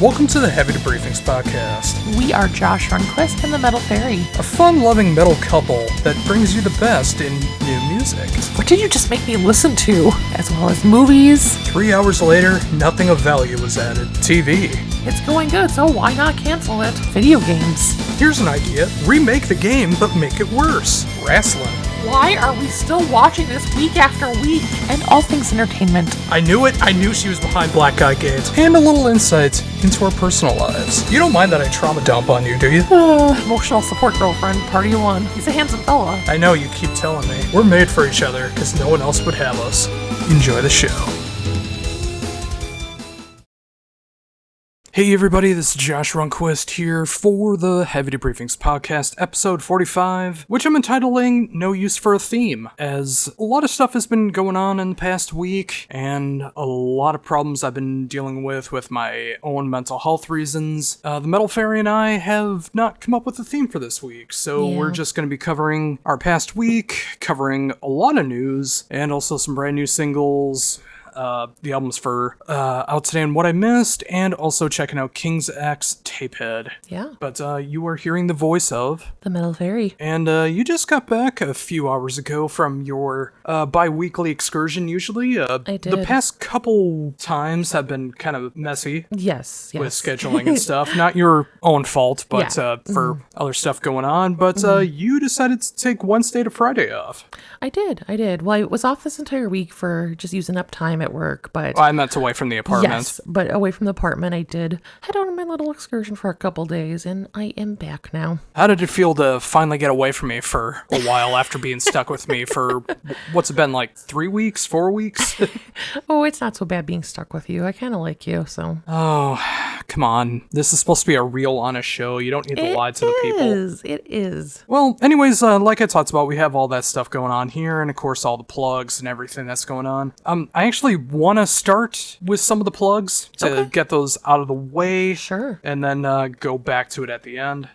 Welcome to the Heavy Debriefings podcast. We are Josh Runquist and the Metal Faerie. A fun-loving metal couple that brings you the best in new music. What did you just make me listen to? As well as movies. 3 hours later, nothing of value was added. TV. It's going good, so why not cancel it? Video games. Here's an idea. Remake the game, but make it worse. Wrestling. Why are we still watching this week after week? And all things entertainment. I knew it. I knew she was behind Black Guy Gates. And a little insight into our personal lives. You don't mind that I trauma dump on you, do you? Emotional support girlfriend, party one. He's a handsome fella. I know, you keep telling me. We're made for each other, because no one else would have us. Enjoy the show. Hey everybody, this is Josh Runquist here for the Heavy Debriefings podcast, episode 45, which I'm entitling No Use for a Theme, as a lot of stuff has been going on in the past week, and a lot of problems I've been dealing with my own mental health reasons. The Metal Faerie and I have not come up with a theme for this week, so we're just going to be covering our past week, covering a lot of news, and also some brand new singles, the albums for Out Today and What I Missed, and also checking out King's X Tapehead. Yeah. But you are hearing the voice of the Metal Faerie. And you just got back a few hours ago from your bi-weekly excursion, usually. I did. The past couple times have been kind of messy. Yes. With scheduling and stuff. Not your own fault, but for other stuff going on. But you decided to take Wednesday to Friday off. I did. Well, I was off this entire week for just using up time at work, but... I meant away from the apartment. Yes, but away from the apartment, I did head out on my little excursion for a couple days, and I am back now. How did it feel to finally get away from me for a while after being stuck with me for, what's it been, like 3 weeks, 4 weeks? Oh, it's not so bad being stuck with you. I kind of like you, so... Oh, come on. This is supposed to be a real, honest show. You don't need to lie to the people. It is. Well, anyways, like I talked about, we have all that stuff going on here, and of course all the plugs and everything that's going on. I actually want to start with some of the plugs to get those out of the way. Sure. And then go back to it at the end.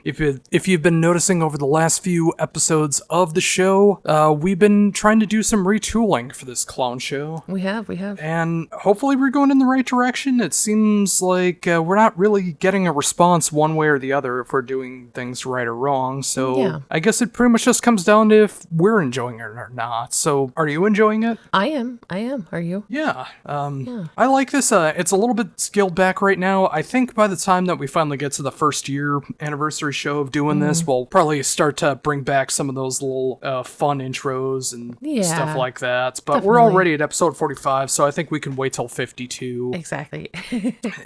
If you've been noticing over the last few episodes of the show, we've been trying to do some retooling for this clown show. We have. And hopefully we're going in the right direction. It seems like we're not really getting a response one way or the other if we're doing things right or wrong. So I guess it pretty much just comes down to if we're enjoying it or not. So are you enjoying it? I am. Are you? Yeah. I like this. It's a little bit scaled back right now. I think by the time that we finally get to the first year anniversary show of doing this, we'll probably start to bring back some of those little fun intros and stuff like that. But we're already at episode 45, so I think we can wait till 52. Exactly.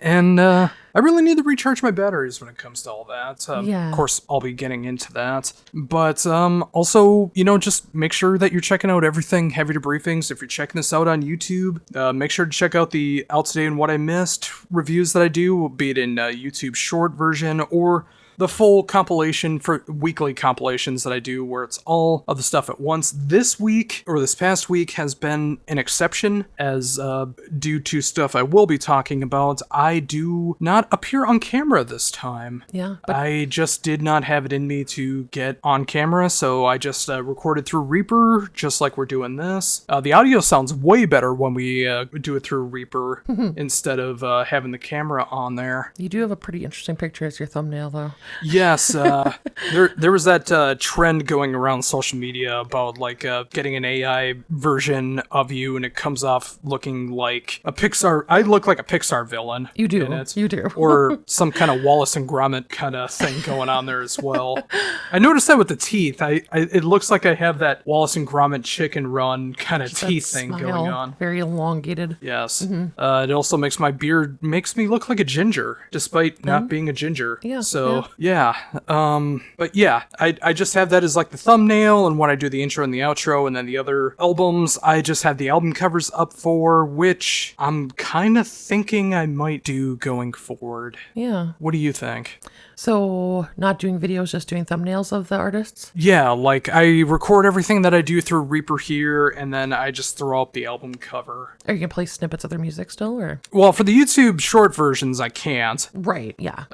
And I really need to recharge my batteries when it comes to all that. Of course, I'll be getting into that. But also, just make sure that you're checking out everything Heavy Debriefings. If you're checking this out on YouTube, make sure to check out the Out Today and What I Missed reviews that I do, be it in YouTube short version or the full compilation for weekly compilations that I do where it's all of the stuff at once. This week, or this past week, has been an exception as due to stuff I will be talking about. I do not appear on camera this time. Yeah. I just did not have it in me to get on camera, so I just recorded through Reaper, just like we're doing this. The audio sounds way better when we do it through Reaper instead of having the camera on there. You do have a pretty interesting picture as your thumbnail, though. Yes, there was that trend going around social media about getting an AI version of you and it comes off looking like a Pixar. I look like a Pixar villain. You do. In it. You do. Or some kind of Wallace and Gromit kind of thing going on there as well. I noticed that with the teeth. It looks like I have that Wallace and Gromit Chicken Run kind of teeth thing going on. Very elongated. Yes. It also makes my beard makes me look like a ginger, despite not being a ginger. Yeah. So. Yeah, but yeah, I just have that as like the thumbnail, and when I do the intro and the outro, and then the other albums, I just have the album covers up for, which I'm kind of thinking I might do going forward. Yeah. What do you think? So, not doing videos, just doing thumbnails of the artists? Yeah, like, I record everything that I do through Reaper here, and then I just throw up the album cover. Are you going to play snippets of their music still, or? Well, for the YouTube short versions, I can't. Right, yeah.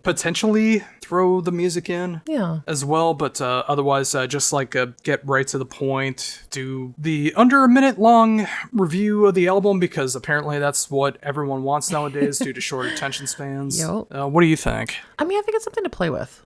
Potentially, maybe throw the music in as well, but otherwise just like get right to the point, do the under a minute long review of the album, because apparently that's what everyone wants nowadays due to short attention spans. What do you think? I mean, I think it's something to play with.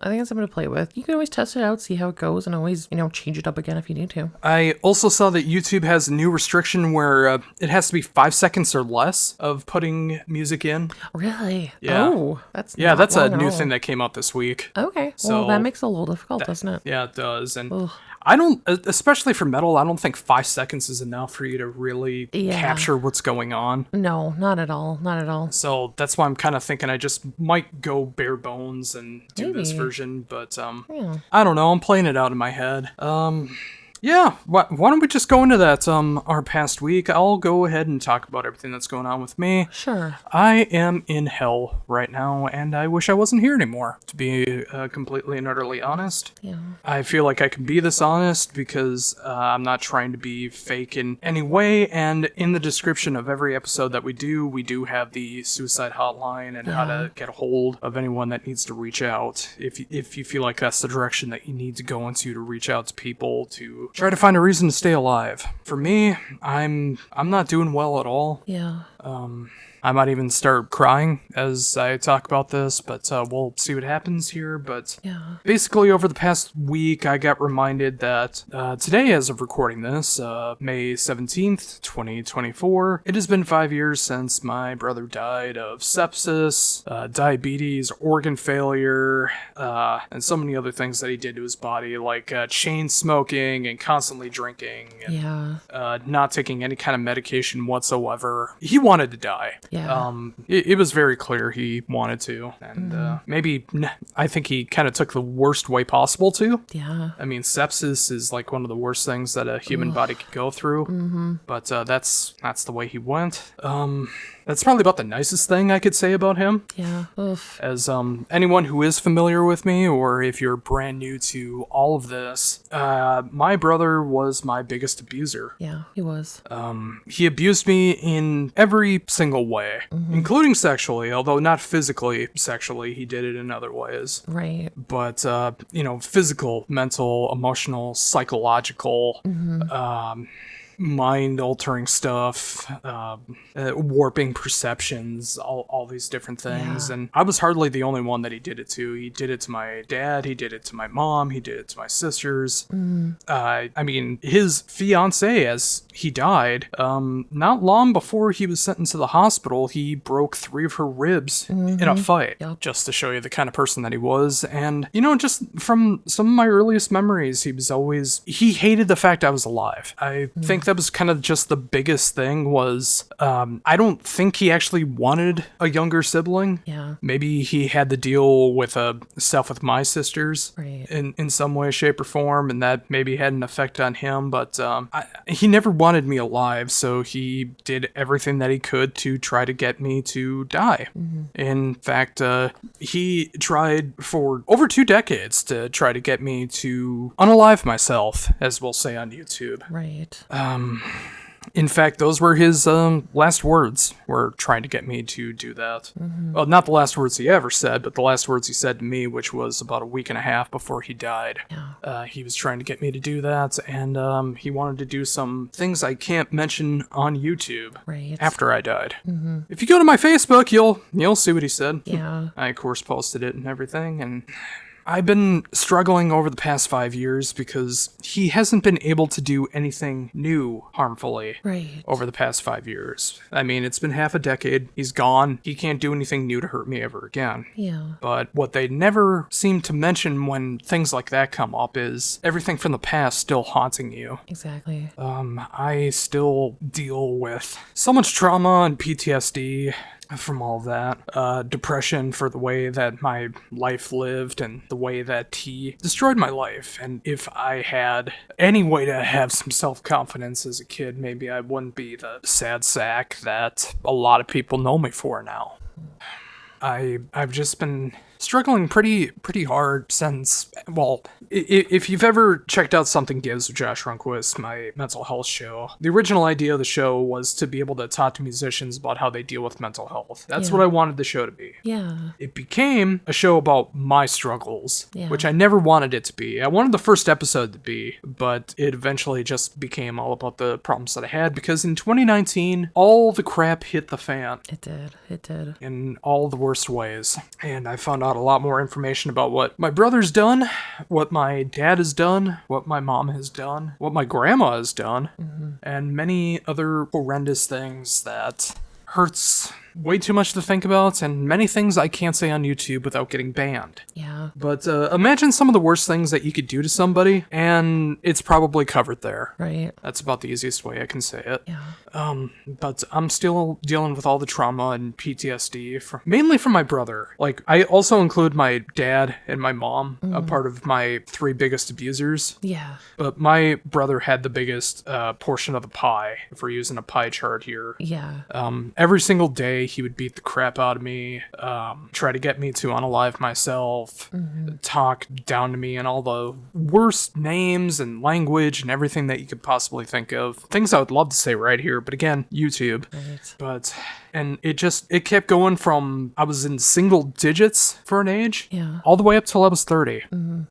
You can always test it out, see how it goes, and always, change it up again if you need to. I also saw that YouTube has a new restriction where it has to be 5 seconds or less of putting music in. Really? Yeah. Oh, that's a new thing that came out this week. Okay. Well, that makes it a little difficult, doesn't it? Yeah, it does. And I don't, especially for metal, I don't think 5 seconds is enough for you to really capture what's going on. No, not at all. Not at all. So that's why I'm kind of thinking I just might go bare bones and do this version. But I don't know. I'm playing it out in my head. Yeah, why don't we just go into that, our past week? I'll go ahead and talk about everything that's going on with me. Sure. I am in hell right now, and I wish I wasn't here anymore, to be completely and utterly honest. Yeah. I feel like I can be this honest because I'm not trying to be fake in any way, and in the description of every episode that we do have the suicide hotline and how to get a hold of anyone that needs to reach out. If you feel like that's the direction that you need to go into to reach out to people to try to find a reason to stay alive. For me, I'm not doing well at all. Yeah. I might even start crying as I talk about this, but we'll see what happens here. But basically, over the past week, I got reminded that today, as of recording this, May 17th, 2024, it has been 5 years since my brother died of sepsis, diabetes, organ failure, and so many other things that he did to his body, like chain smoking and constantly drinking and not taking any kind of medication whatsoever. He wanted to die. Yeah. It was very clear he wanted to, and maybe I think he kind of took the worst way possible to. Yeah. I mean, sepsis is like one of the worst things that a human body could go through, but that's the way he went. That's probably about the nicest thing I could say about him. Yeah. Oof. As anyone who is familiar with me, or if you're brand new to all of this, my brother was my biggest abuser. Yeah, he was. He abused me in every single way, including sexually, although not physically sexually. He did it in other ways. Right. But, physical, mental, emotional, psychological, mind-altering stuff, warping perceptions, all these different things. And I was hardly the only one that he did it to. He did it to my dad, he did it to my mom, he did it to my sisters. I mean, his fiancée, as he died, not long before he was sent into the hospital, he broke 3 of her ribs in a fight, just to show you the kind of person that he was. And, just from some of my earliest memories, he hated the fact I was alive. I think that was kind of just the biggest thing was, I don't think he actually wanted a younger sibling. Yeah. Maybe he had to deal with stuff with my sisters in some way, shape, or form, and that maybe had an effect on him, but he never wanted me alive, so he did everything that he could to try to get me to die. In fact, he tried for over 2 decades to try to get me to unalive myself, as we'll say on YouTube. Right. In fact, those were his last words, were trying to get me to do that. Well, not the last words he ever said, but the last words he said to me, which was about a week and a half before he died. Yeah. He was trying to get me to do that, and he wanted to do some things I can't mention on YouTube after I died. If you go to my Facebook, you'll see what he said. Yeah. I, of course, posted it and everything, and I've been struggling over the past 5 years because he hasn't been able to do anything new harmfully over the past 5 years. I mean, it's been half a decade. He's gone. He can't do anything new to hurt me ever again. Yeah. But what they never seem to mention when things like that come up is everything from the past still haunting you. Exactly. I still deal with so much trauma and PTSD from all of that. Depression for the way that my life lived and the way that he destroyed my life. And if I had any way to have some self-confidence as a kid, maybe I wouldn't be the sad sack that a lot of people know me for now. I've just been struggling pretty hard since, well, if you've ever checked out Something Gives with Josh Runquist, my mental health show, the original idea of the show was to be able to talk to musicians about how they deal with mental health. That's what I wanted the show to be. Yeah. It became a show about my struggles, Yeah. which I never wanted it to be. I wanted the first episode to be, but it eventually just became all about the problems that I had, because in 2019, all the crap hit the fan. It did. In all the worst ways. And I found out a lot more information about what my brother's done, what my dad has done, what my mom has done, what my grandma has done, and many other horrendous things that hurts way too much to think about, and many things I can't say on YouTube without getting banned. Yeah. But imagine some of the worst things that you could do to somebody, and it's probably covered there. Right. That's about the easiest way I can say it. Yeah. But I'm still dealing with all the trauma and PTSD, mainly from my brother. Like, I also include my dad and my mom, a part of my 3 biggest abusers. Yeah. But my brother had the biggest portion of the pie, if we're using a pie chart here. Yeah. Every single day, he would beat the crap out of me, try to get me to unalive myself, talk down to me in all the worst names and language and everything that you could possibly think of. Things I would love to say right here, but again, YouTube. Right. And it kept going from, I was in single digits for an age, Yeah. all the way up till I was 30.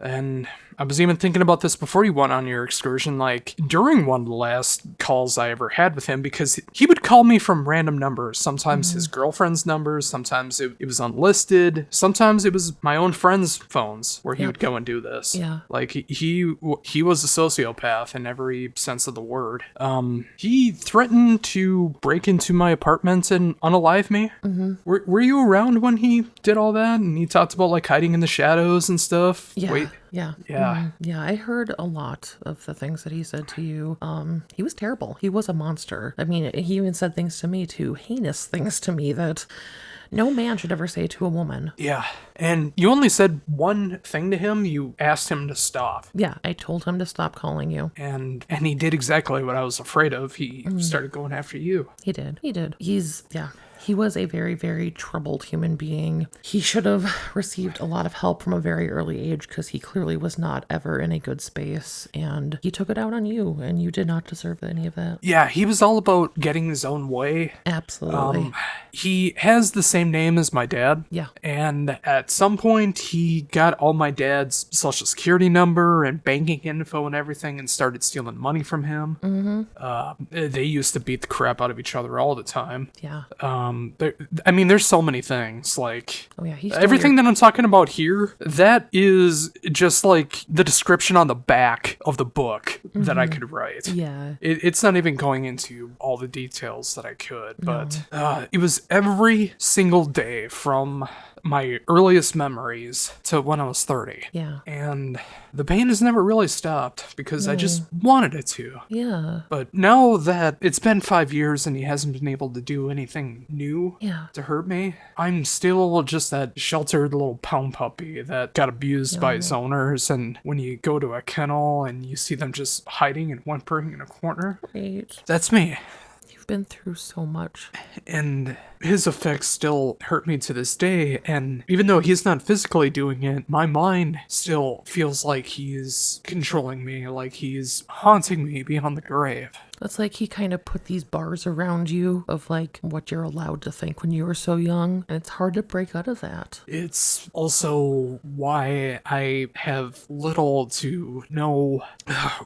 And I was even thinking about this before you went on your excursion, like during one of the last calls I ever had with him, because he would call me from random numbers. Sometimes his girlfriend's numbers, sometimes it was unlisted, sometimes it was my own friends' phones where he would go and do this. Yeah. Like he was a sociopath in every sense of the word. He threatened to break into my apartment and unalive me. Were you around when he did all that? And he talked about like hiding in the shadows and stuff. Yeah. Wait. Yeah. Yeah. Yeah, I heard a lot of the things that he said to you. He was terrible. He was a monster. I mean, he even said things to me too, heinous things to me that no man should ever say to a woman. Yeah. And you only said one thing to him. You asked him to stop. Yeah, I told him to stop calling you. And he did exactly what I was afraid of. He started going after you. He did. He was a very, very troubled human being. He should have received a lot of help from a very early age, because he clearly was not ever in a good space, and he took it out on you, and you did not deserve any of that. Yeah, he was all about getting his own way. Absolutely. He has the same name as my dad. Yeah. And at some point, he got all my dad's social security number and banking info and everything and started stealing money from him. They used to beat the crap out of each other all the time. Yeah. There's so many things. Like, Oh yeah, he's everything that I'm talking about here, that is just like the description on the back of the book that I could write. Yeah. It's not even going into all the details that I could, but it was every single day from my earliest memories to when I was 30. Yeah. And the pain has never really stopped because I just wanted it to. Yeah. But now that it's been 5 years and he hasn't been able to do anything new Yeah. to hurt me, I'm still just that sheltered little pound puppy that got abused by his owners. And when you go to a kennel and you see them just hiding and whimpering in a corner, Right. that's me. You've been through so much. And his effects still hurt me to this day, and even though he's not physically doing it, my mind still feels like he's controlling me, like he's haunting me beyond the grave. It's like he kind of put these bars around you of like what you're allowed to think when you were so young, and it's hard to break out of that. It's also why I have little to no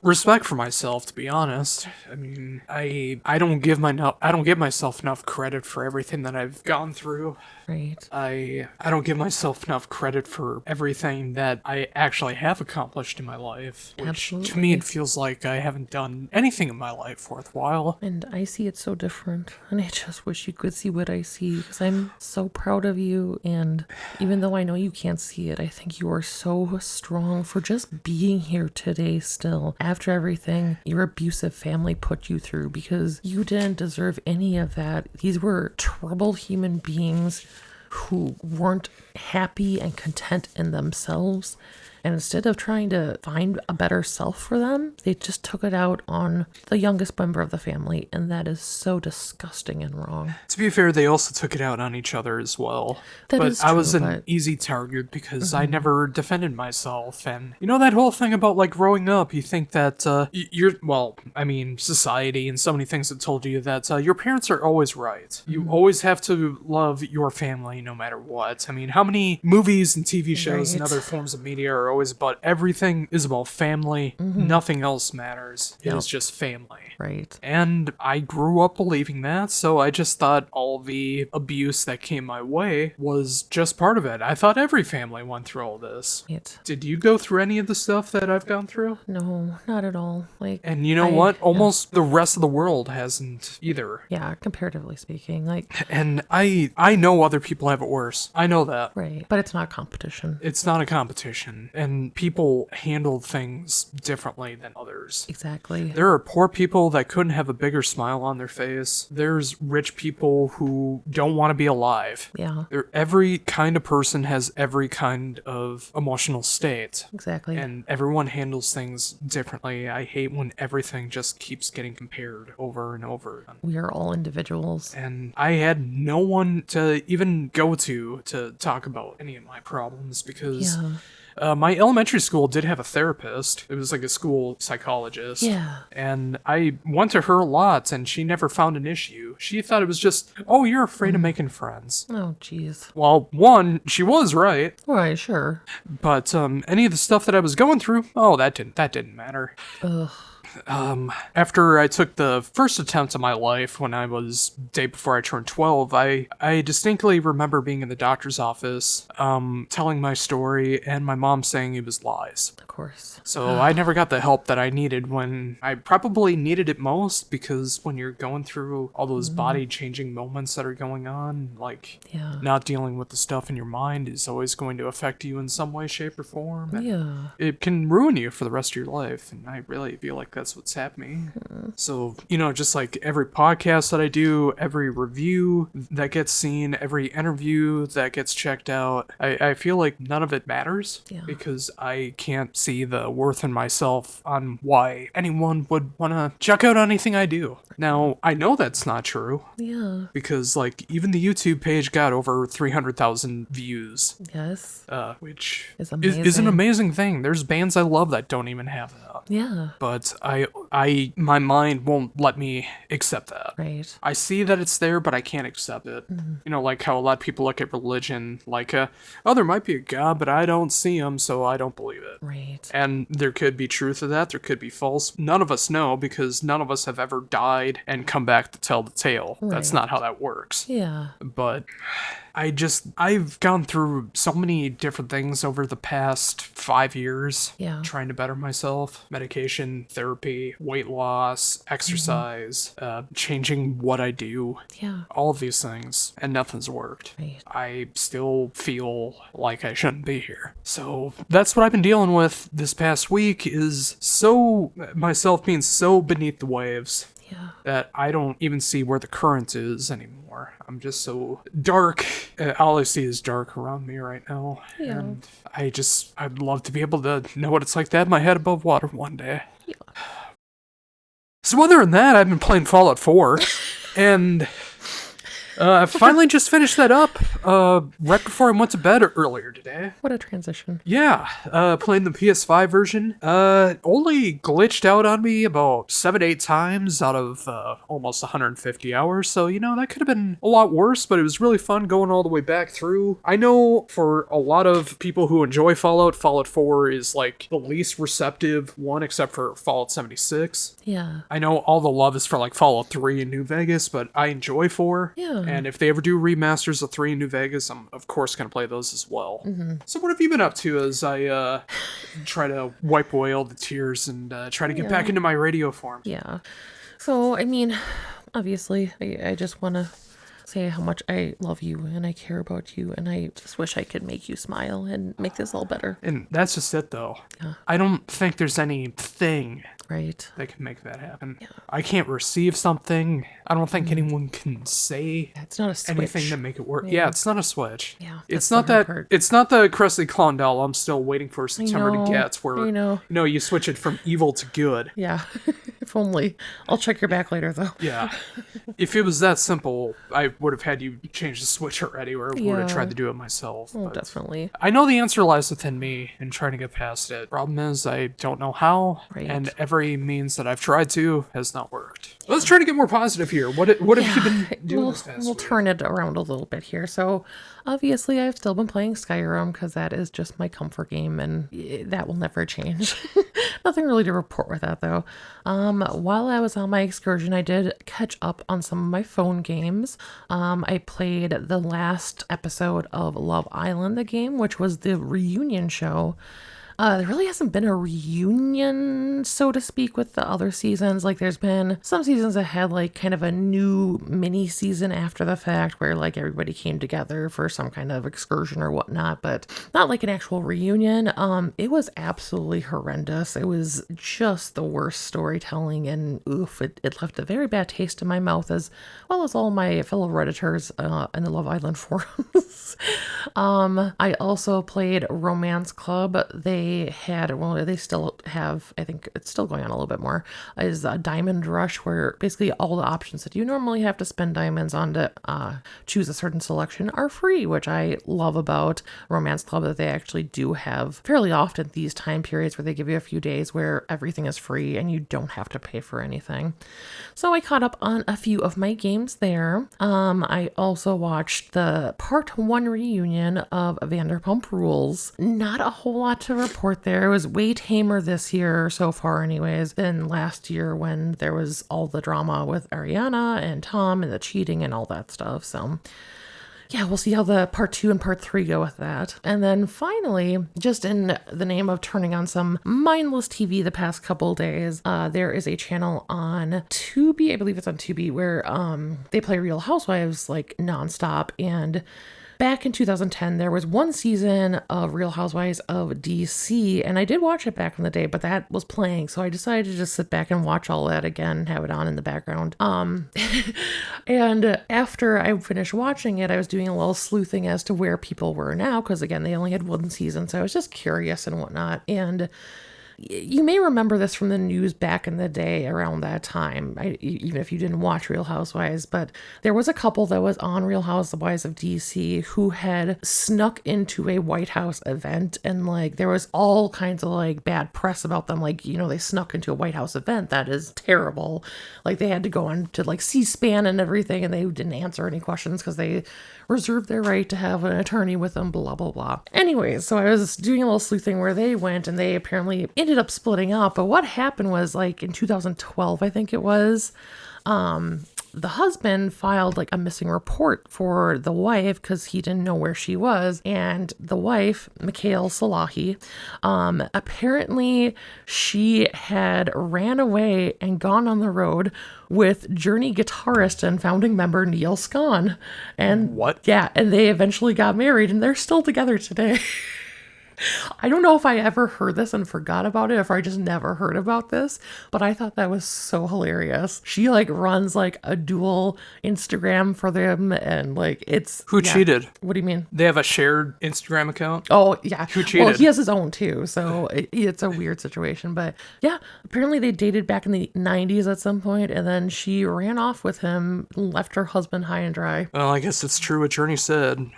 respect for myself, to be honest. I mean, I don't give myself enough credit for everything that I've gone through. Right. I don't give myself enough credit for everything that I actually have accomplished in my life, which Absolutely. to me it feels like I haven't done anything in my life worthwhile. And I see it so different, and I just wish you could see what I see, because I'm so proud of you, and even though I know you can't see it, I think you are so strong for just being here today still, after everything your abusive family put you through, because you didn't deserve any of that. These were troubled human beings who weren't happy and content in themselves, And instead of trying to find a better self for them, they just took it out on the youngest member of the family. And that is so disgusting and wrong. To be fair, they also took it out on each other as well. That but is I was true, an but- easy target because I never defended myself. And you know that whole thing about like growing up, you think that society and so many things have told you that your parents are always right. You always have to love your family no matter what. I mean, how many movies and TV shows and Right. other forms of media are always about everything is about family. Nothing else matters. It Yep. is just family. Right. And I grew up believing that, so I just thought all the abuse that came my way was just part of it. I thought every family went through all this. Right. Did you go through any of the stuff that I've gone through? No, not at all. Like, And you know what? Almost the rest of the world hasn't either. yeah, comparatively speaking, like, And I know other people have it worse. I know that. right. But it's not competition. It's not a competition, and people handle things differently than others. Exactly. There are poor people that couldn't have a bigger smile on their face. There's rich people who don't want to be alive. Yeah, Every kind of person has every kind of emotional state. exactly. And everyone handles things differently. I hate when everything just keeps getting compared over and over. We are all individuals. And I had no one to even go to talk about any of my problems because my elementary school did have a therapist. It was like a school psychologist. Yeah. And I went to her a lot and she never found an issue. She thought it was just, oh, you're afraid of making friends. Oh, jeez. Well, one, she was right. Right, sure. But any of the stuff that I was going through, oh, that didn't matter. Ugh. After I took the first attempt of my life when I was day before I turned 12, I distinctly remember being in the doctor's office, telling my story, and my mom saying it was lies. Of course. So I never got the help that I needed when I probably needed it most, because when you're going through all those body-changing moments that are going on, like Yeah. not dealing with the stuff in your mind is always going to affect you in some way, shape, or form. And Yeah. it can ruin you for the rest of your life, and I really feel like that's what's happening. So, just like every podcast that I do, every review that gets seen, every interview that gets checked out, I feel like none of it matters Yeah. because I can't see the worth in myself on why anyone would want to check out anything I do. Now, I know that's not true Yeah. because, like, even the YouTube page got over 300,000 views, Yes. which It's is an amazing. amazing thing. There's bands I love that don't even have that. Yeah. But my mind won't let me accept that. Right. I see that it's there, but I can't accept it. Like how a lot of people look at religion, like, oh, there might be a God, but I don't see him, so I don't believe it. Right. And there could be truth to that, there could be false. None of us know because none of us have ever died and come back to tell the tale. That's Right. not how that works. Yeah. But I've gone through so many different things over the past 5 years. Yeah. Trying to better myself. Medication, therapy, weight loss, exercise, changing what I do. Yeah. All of these things, and nothing's worked. Right. I still feel like I shouldn't be here. So that's what I've been dealing with this past week, is myself being so beneath the waves Yeah. that I don't even see where the current is anymore. I'm just so dark. All I see is dark around me right now. Yeah. And I'd love to be able to know what it's like to have my head above water one day. Yeah. So other than that, I've been playing Fallout 4, and I finally just finished that up right before I went to bed earlier today. What a transition. Yeah, playing the PS5 version. Only glitched out on me about 7 to 8 times out of almost 150 hours, so, that could have been a lot worse, but it was really fun going all the way back through. I know for a lot of people who enjoy Fallout 4 is, like, the least receptive one, except for Fallout 76. Yeah. I know all the love is for, like, Fallout 3 in New Vegas, but I enjoy 4. Yeah. And if they ever do remasters of 3 in New Vegas, I'm, of course, going to play those as well. So what have you been up to as I try to wipe away all the tears and try to get back into my radio form? Yeah. So, I mean, obviously, I just want to say how much I love you and I care about you, and I just wish I could make you smile and make this all better. And that's just it, though. Yeah. I don't think there's anything Right. that can make that happen. Yeah. I can't receive something. I don't think anyone can say It's not a switch. anything to make it work. Yeah, it's not a switch. Yeah, It's that's not the hard that. part. It's not the Krusty Clown doll I'm still waiting for September know, to get, where I know. you switch it from evil to good. Yeah. If only. I'll check your back later, though. Yeah. If it was that simple, I would have had you change the switch already, or I would have tried to do it myself. Oh, but definitely. I know the answer lies within me and trying to get past it. Problem is, I don't know how, Right. and every means that I've tried to has not worked. Let's try to get more positive here. What have you been doing this past We'll week? turn it around a little bit here. So, obviously, I've still been playing Skyrim because that is just my comfort game, and that will never change. Nothing really to report with that, though. While I was on my excursion, I did catch up on some of my phone games. I played the last episode of Love Island, the game, which was the reunion show. There really hasn't been a reunion, so to speak, with the other seasons. Like, there's been some seasons that had, like, kind of a new mini season after the fact where, like, everybody came together for some kind of excursion or whatnot, but not like an actual reunion. It was absolutely horrendous. It was just the worst storytelling, and oof, it left a very bad taste in my mouth, as well as all my fellow Redditors in the Love Island forums. I also played Romance Club. They still have, I think it's still going on a little bit more, is a Diamond Rush, where basically all the options that you normally have to spend diamonds on to choose a certain selection are free, which I love about Romance Club, that they actually do have fairly often these time periods where they give you a few days where everything is free and you don't have to pay for anything. So I caught up on a few of my games there. I also watched the part 1 reunion of Vanderpump Rules. Not a whole lot to report there. It was way tamer this year so far anyways than last year, when there was all the drama with Ariana and Tom and the cheating and all that stuff. So yeah, we'll see how the part 2 and part 3 go with that. And then finally, just in the name of turning on some mindless TV the past couple days, there is a channel on Tubi, I believe it's on Tubi, where they play Real Housewives like nonstop. And back in 2010, there was one season of Real Housewives of DC, and I did watch it back in the day, but that was playing, so I decided to just sit back and watch all that again, have it on in the background. And after I finished watching it, I was doing a little sleuthing as to where people were now, because again, they only had one season, so I was just curious and whatnot. And you may remember this from the news back in the day around that time, even if you didn't watch Real Housewives, but there was a couple that was on Real Housewives of DC who had snuck into a White House event, and like there was all kinds of like bad press about them. Like, they snuck into a White House event. That is terrible. Like, they had to go on to like C-SPAN and everything, and they didn't answer any questions because they reserved their right to have an attorney with them, blah, blah, blah. Anyways, so I was doing a little sleuthing where they went, and they apparently ended up splitting up. But what happened was, like, in 2012, I think it was, the husband filed like a missing report for the wife because he didn't know where she was. And the wife, Mikhail Salahi, apparently she had ran away and gone on the road with Journey guitarist and founding member Neil Scahn. And what? Yeah, and they eventually got married, and they're still together today. I don't know if I ever heard this and forgot about it, or if I just never heard about this, but I thought that was so hilarious. She like runs like a dual Instagram for them, and like it's... Who cheated? What do you mean? They have a shared Instagram account? Oh, yeah. Who cheated? Well, he has his own too, so it's a weird situation. But yeah, apparently they dated back in the 90s at some point, and then she ran off with him, left her husband high and dry. Well, I guess it's true what Journey said.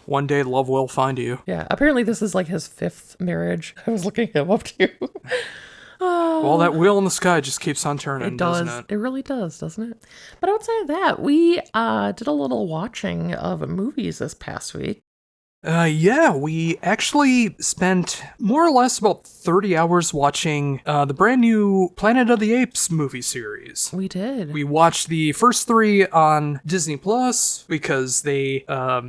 One day love will find you. Yeah, apparently this is like his 5th marriage. I was looking him up too. Well, that wheel in the sky just keeps on turning, doesn't it? It really does, doesn't it? But outside of that, we did a little watching of movies this past week. Yeah, we actually spent more or less about 30 hours watching the brand new Planet of the Apes movie series. We did. We watched the first 3 on Disney Plus because they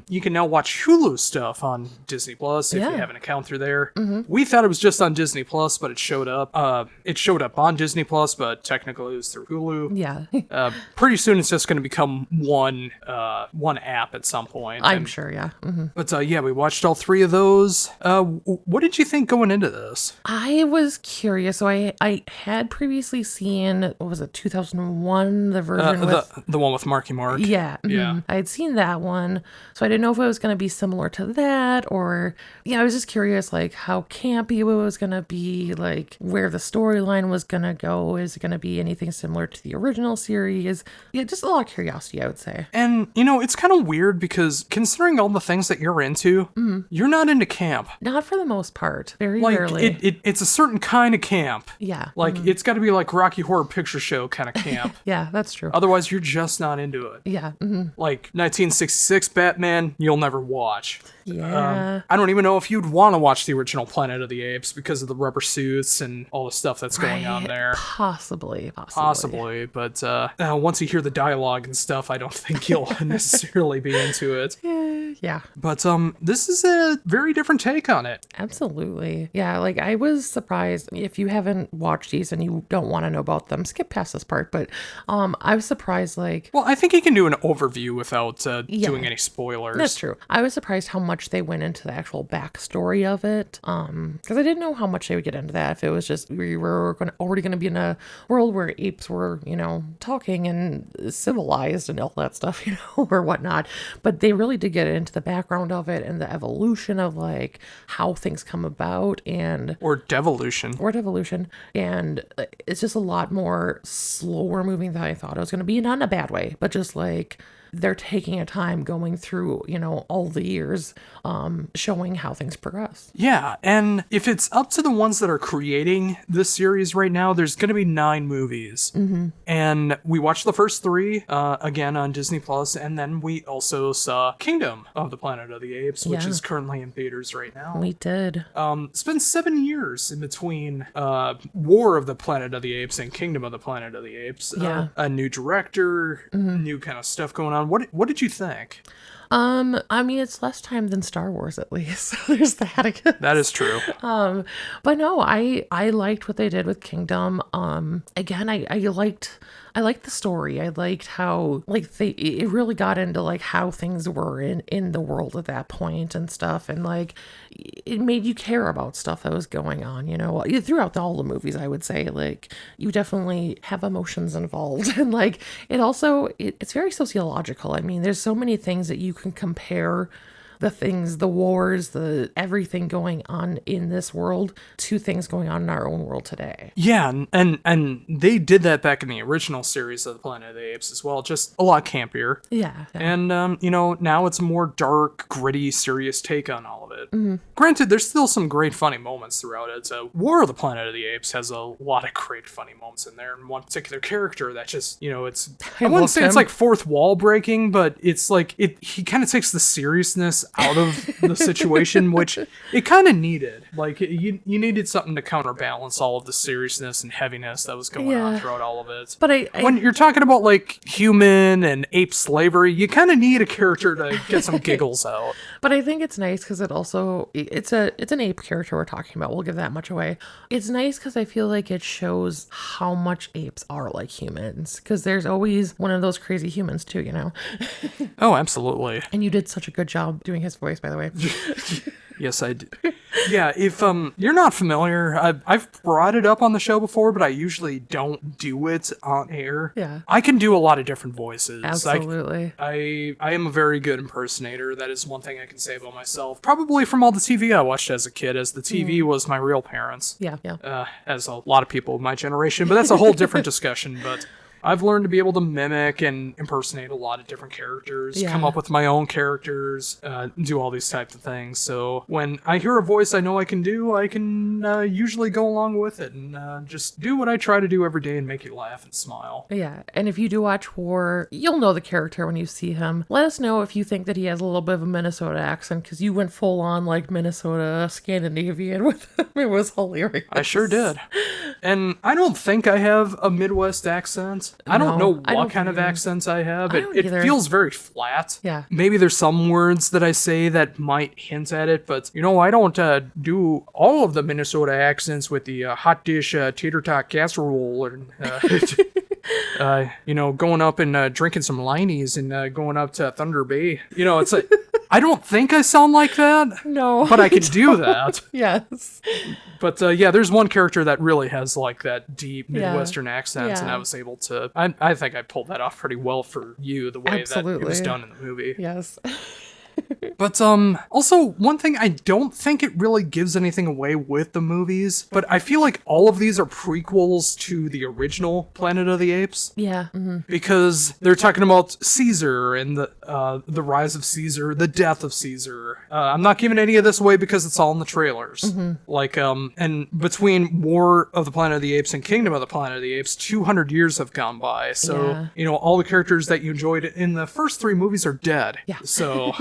you can now watch Hulu stuff on Disney Plus if you have an account through there. We thought it was just on Disney Plus, but it showed up. It showed up on Disney Plus, but technically it was through Hulu. Yeah. Pretty soon it's just going to become one app at some point. I'm sure, yeah. But yeah, we watched all 3 of those. What did you think going into this? I was curious. So I had previously seen, what was it, 2001, the version with... The one with Marky Mark. Yeah. Yeah. I had seen that one. So I didn't know if it was going to be similar to that or... Yeah, I was just curious, like, how campy it was going to be, like, where the storyline was going to go. Is it going to be anything similar to the original series? Yeah, just a lot of curiosity, I would say. And, it's kind of weird because considering all the things that you're into, you're not into camp. Not for the most part. Very Like, rarely. it's a certain kind of camp. Yeah. Like, it's got to be like Rocky Horror Picture Show kind of camp. Yeah, that's true. Otherwise, you're just not into it. Yeah. Like, 1966 Batman, you'll never watch. Yeah. I don't even know if you'd want to watch the original Planet of the Apes because of the rubber suits and all the stuff that's going on there. Possibly. But once you hear the dialogue and stuff, I don't think you'll necessarily be into it. Yeah. But this is a very different take on it. Absolutely. Yeah, like I was surprised. If you haven't watched these and you don't want to know about them, skip past this part. But I was surprised, like... Well, I think you can do an overview without doing any spoilers. That's true. I was surprised how much they went into the actual backstory of it. Because I didn't know how much they would get into that. If it was just we were already going to be in a world where apes were, talking and civilized and all that stuff, or whatnot. But they really did get into the background of it and the evolution of like how things come about or devolution. And it's just a lot more slower moving than I thought it was going to be, not in a bad way, but just like they're taking a time going through, all the years, showing how things progress. Yeah, and if it's up to the ones that are creating this series right now, there's going to be 9 movies. And we watched the first 3, again on Disney Plus, and then we also saw Kingdom of the Planet of the Apes, which is currently in theaters right now. We did. It's been 7 years in between War of the Planet of the Apes and Kingdom of the Planet of the Apes. A new director, new kind of stuff going on. What did you think? I mean, it's less time than Star Wars, at least. So there's that, I guess. That is true. But no, I liked what they did with Kingdom. Again, I liked the story. I liked how it really got into like how things were in the world at that point and stuff, and like it made you care about stuff that was going on. Throughout all the movies, I would say like you definitely have emotions involved, and like it's very sociological. I mean, there's so many things that you can compare the wars, the everything going on in this world to things going on in our own world today. Yeah, and they did that back in the original series of the Planet of the Apes as well, just a lot campier. Yeah. And, now it's a more dark, gritty, serious take on all of it. Granted, there's still some great funny moments throughout it. War of the Planet of the Apes has a lot of great funny moments in there, and one particular character that just, it's... I wouldn't say it's like fourth wall breaking, but it's like, he kind of takes the seriousness out of the situation, which it kind of needed. Like, you needed something to counterbalance all of the seriousness and heaviness that was going on throughout all of it. But when you're talking about, like, human and ape slavery, you kind of need a character to get some giggles out. But I think it's nice because it's an ape character we're talking about. We'll give that much away. It's nice because I feel like it shows how much apes are like humans, because there's always one of those crazy humans too, Oh, absolutely. And you did such a good job doing his voice, by the way. Yes, I did. Yeah, if you're not familiar, I've brought it up on the show before, but I usually don't do it on air. Yeah. I can do a lot of different voices. Absolutely. I am a very good impersonator. That is one thing I can say about myself. Probably from all the TV I watched as a kid, as the TV was my real parents. Yeah. As a lot of people of my generation, but that's a whole different discussion. But I've learned to be able to mimic and impersonate a lot of different characters, come up with my own characters, do all these types of things. So when I hear a voice I know I can do, I can usually go along with it and just do what I try to do every day and make you laugh and smile. Yeah, and if you do watch War, you'll know the character when you see him. Let us know if you think that he has a little bit of a Minnesota accent, because you went full on like Minnesota Scandinavian with him. It was hilarious. I sure did. And I don't think I have a Midwest accent. I don't know what kind of accents I have. It feels very flat. Yeah. Maybe there's some words that I say that might hint at it, but I don't do all of the Minnesota accents with the hot dish tater tot casserole and going up and drinking some Lineys and going up to Thunder Bay. It's like, I don't think I sound like that. No. But I can do that. Yes. But there's one character that really has like that deep Midwestern accent, and I was able to, I think I pulled that off pretty well for you, the way that it was done in the movie. Yes. But also, one thing, I don't think it really gives anything away with the movies, but I feel like all of these are prequels to the original Planet of the Apes. Yeah. Mm-hmm. Because they're talking about Caesar and the rise of Caesar, the death of Caesar. I'm not giving any of this away because it's all in the trailers. Mm-hmm. Like, and between War of the Planet of the Apes and Kingdom of the Planet of the Apes, 200 years have gone by. So, all the characters that you enjoyed in the first 3 movies are dead. Yeah. So,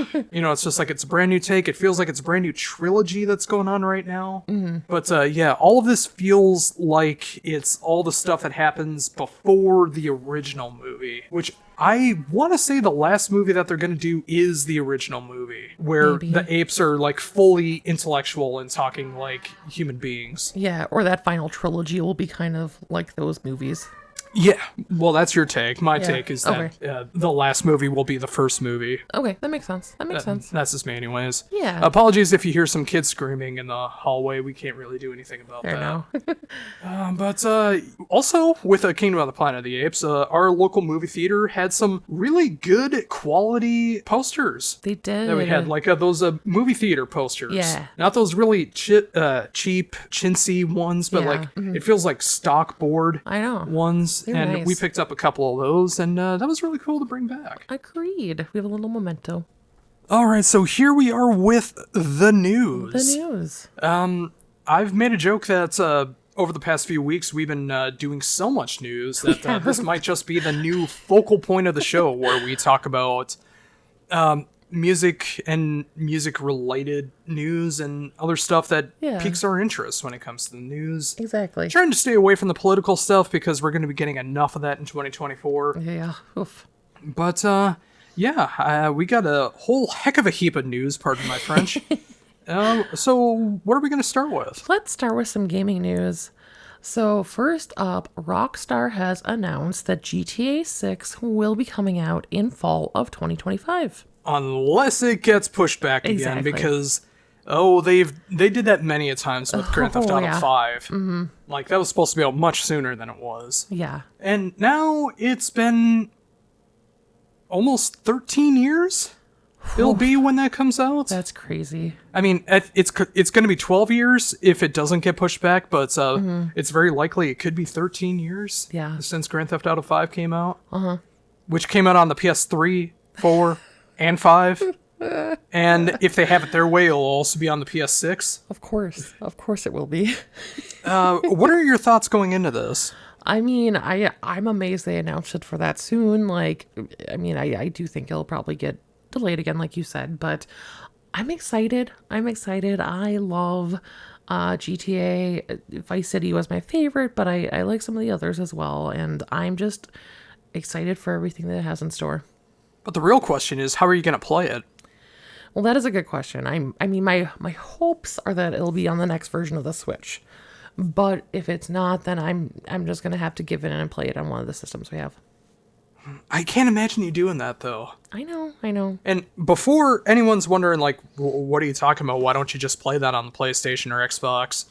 it's just like it's a brand new take. It feels like it's a brand new trilogy that's going on right now. Mm-hmm. But all of this feels like it's all the stuff that happens before the original movie, which I want to say the last movie that they're going to do is the original movie, where the apes are like fully intellectual and talking like human beings. Yeah, or that final trilogy will be kind of like those movies. Yeah, well, that's your take. My take is that the last movie will be the first movie. Okay, that makes sense. That's just me anyways. Yeah. Apologies if you hear some kids screaming in the hallway. We can't really do anything about that. But also, with Kingdom of the Planet of the Apes, our local movie theater had some really good quality posters. They did. That we had, like those movie theater posters. Yeah. Not those really cheap, chintzy ones, but it feels like stock board ones. They're and nice. We picked up a couple of those, and that was really cool to bring back. Agreed. We have a little memento. All right, so here we are with the news. The news. I've made a joke that over the past few weeks we've been doing so much news that this might just be the new focal point of the show, where we talk about music and music-related news and other stuff that piques our interest when it comes to the news. Exactly. Trying to stay away from the political stuff because we're going to be getting enough of that in 2024. Yeah. Oof. But, we got a whole heck of a heap of news, pardon my French. So what are we going to start with? Let's start with some gaming news. So first up, Rockstar has announced that GTA 6 will be coming out in fall of 2025. Unless it gets pushed back again, because they did that many a times with Grand Theft Auto 5. Mm-hmm. Like, that was supposed to be out much sooner than it was. Yeah. And now it's been almost 13 years. It'll be when that comes out. That's crazy. I mean, it's going to be 12 years if it doesn't get pushed back, but it's very likely it could be 13 years. Yeah. Since Grand Theft Auto 5 came out. Uh-huh. Which came out on the PS3, 4, and 5. And if they have it their way, it'll also be on the PS6. Of course it will be. What are your thoughts going into this? I mean, I'm amazed they announced it for that soon. Like, I mean, I do think it'll probably get delayed again, like you said, but I'm excited. I love GTA. Vice City was my favorite, but I like some of the others as well, and I'm just excited for everything that it has in store. But the real question is, how are you going to play it? Well, that is a good question. I mean, my hopes are that it'll be on the next version of the Switch. But if it's not, then I'm just going to have to give it in and play it on one of the systems we have. I can't imagine you doing that, though. I know. And before anyone's wondering, like, what are you talking about? Why don't you just play that on the PlayStation or Xbox?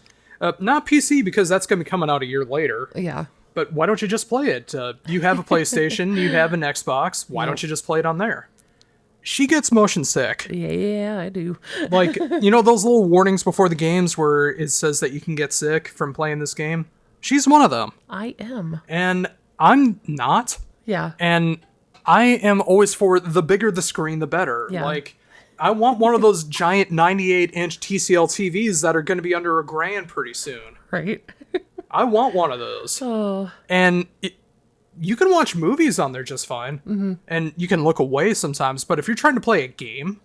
Not PC, because that's going to be coming out a year later. Yeah. But why don't you just play it? You have a PlayStation, you have an Xbox. Why don't you just play it on there? She gets motion sick. Yeah, I do. Like, those little warnings before the games where it says that you can get sick from playing this game? She's one of them. I am. And I'm not. Yeah. And I am always for the bigger the screen, the better. Yeah. Like, I want one of those giant 98-inch TCL TVs that are going to be under $1,000 pretty soon. Right. I want one of those. Oh. And you can watch movies on there just fine. Mm-hmm. And you can look away sometimes. But if you're trying to play a game,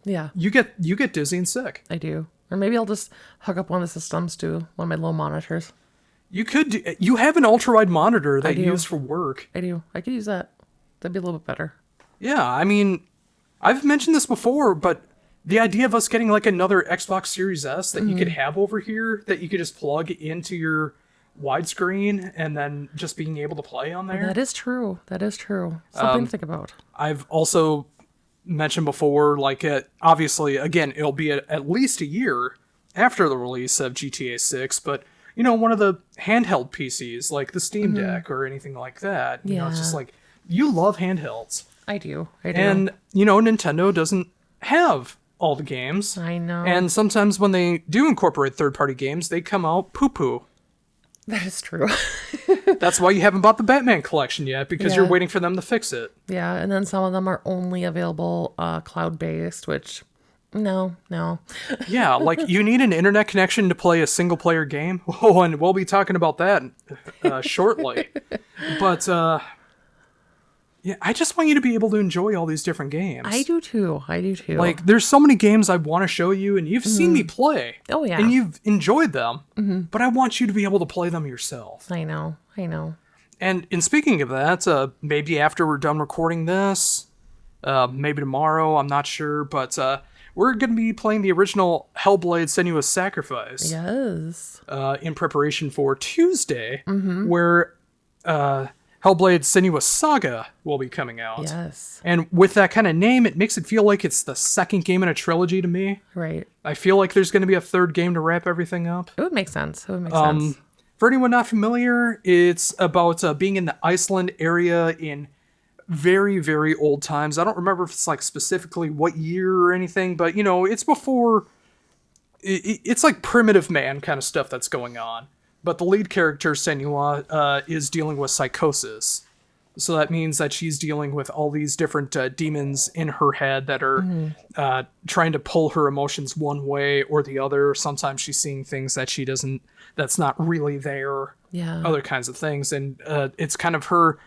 Yeah. you get dizzy and sick. I do. Or maybe I'll just hook up one of the systems to one of my low monitors. You have an ultra-wide monitor that you do. use for work. I do. I could use that. That'd be a little bit better. Yeah, I mean, I've mentioned this before, but the idea of us getting like another Xbox Series S that you could have over here, that you could just plug into your widescreen and then just being able to play on there. That is true. That is true. Something to think about. I've also mentioned before, like, obviously, again, it'll be at least a year after the release of GTA 6, but, you know, one of the handheld PCs, like the Steam Deck or anything like that. You know, it's just like, you love handhelds. I do. And, you know, Nintendo doesn't have all the games. I know. And sometimes when they do incorporate third-party games, they come out poo-poo. That is true. That's why you haven't bought the Batman collection yet, because you're Yeah. waiting for them to fix it. Yeah, and then some of them are only available cloud-based, which, no. Yeah, like, you need an internet connection to play a single-player game. Oh, and we'll be talking about that shortly. But, yeah, I just want you to be able to enjoy all these different games. I do too. Like, there's so many games I want to show you, and you've seen me play. Oh, yeah. And you've enjoyed them, but I want you to be able to play them yourself. I know. And in speaking of that, maybe after we're done recording this, maybe tomorrow, I'm not sure, but we're going to be playing the original Hellblade: Senua's Sacrifice. Yes. In preparation for Tuesday, where Hellblade: Senua's Saga will be coming out. Yes. And with that kind of name, it makes it feel like it's the second game in a trilogy to me. Right. I feel like there's going to be a third game to wrap everything up. It would make sense. For anyone not familiar, it's about being in the Iceland area in very, very old times. I don't remember if it's like specifically what year or anything, but you know, it's before. It's like primitive man kind of stuff that's going on. But the lead character, Senua, is dealing with psychosis. So that means that she's dealing with all these different demons in her head that are trying to pull her emotions one way or the other. Sometimes she's seeing things that she doesn't, that's not really there. Yeah. Other kinds of things. And it's kind of her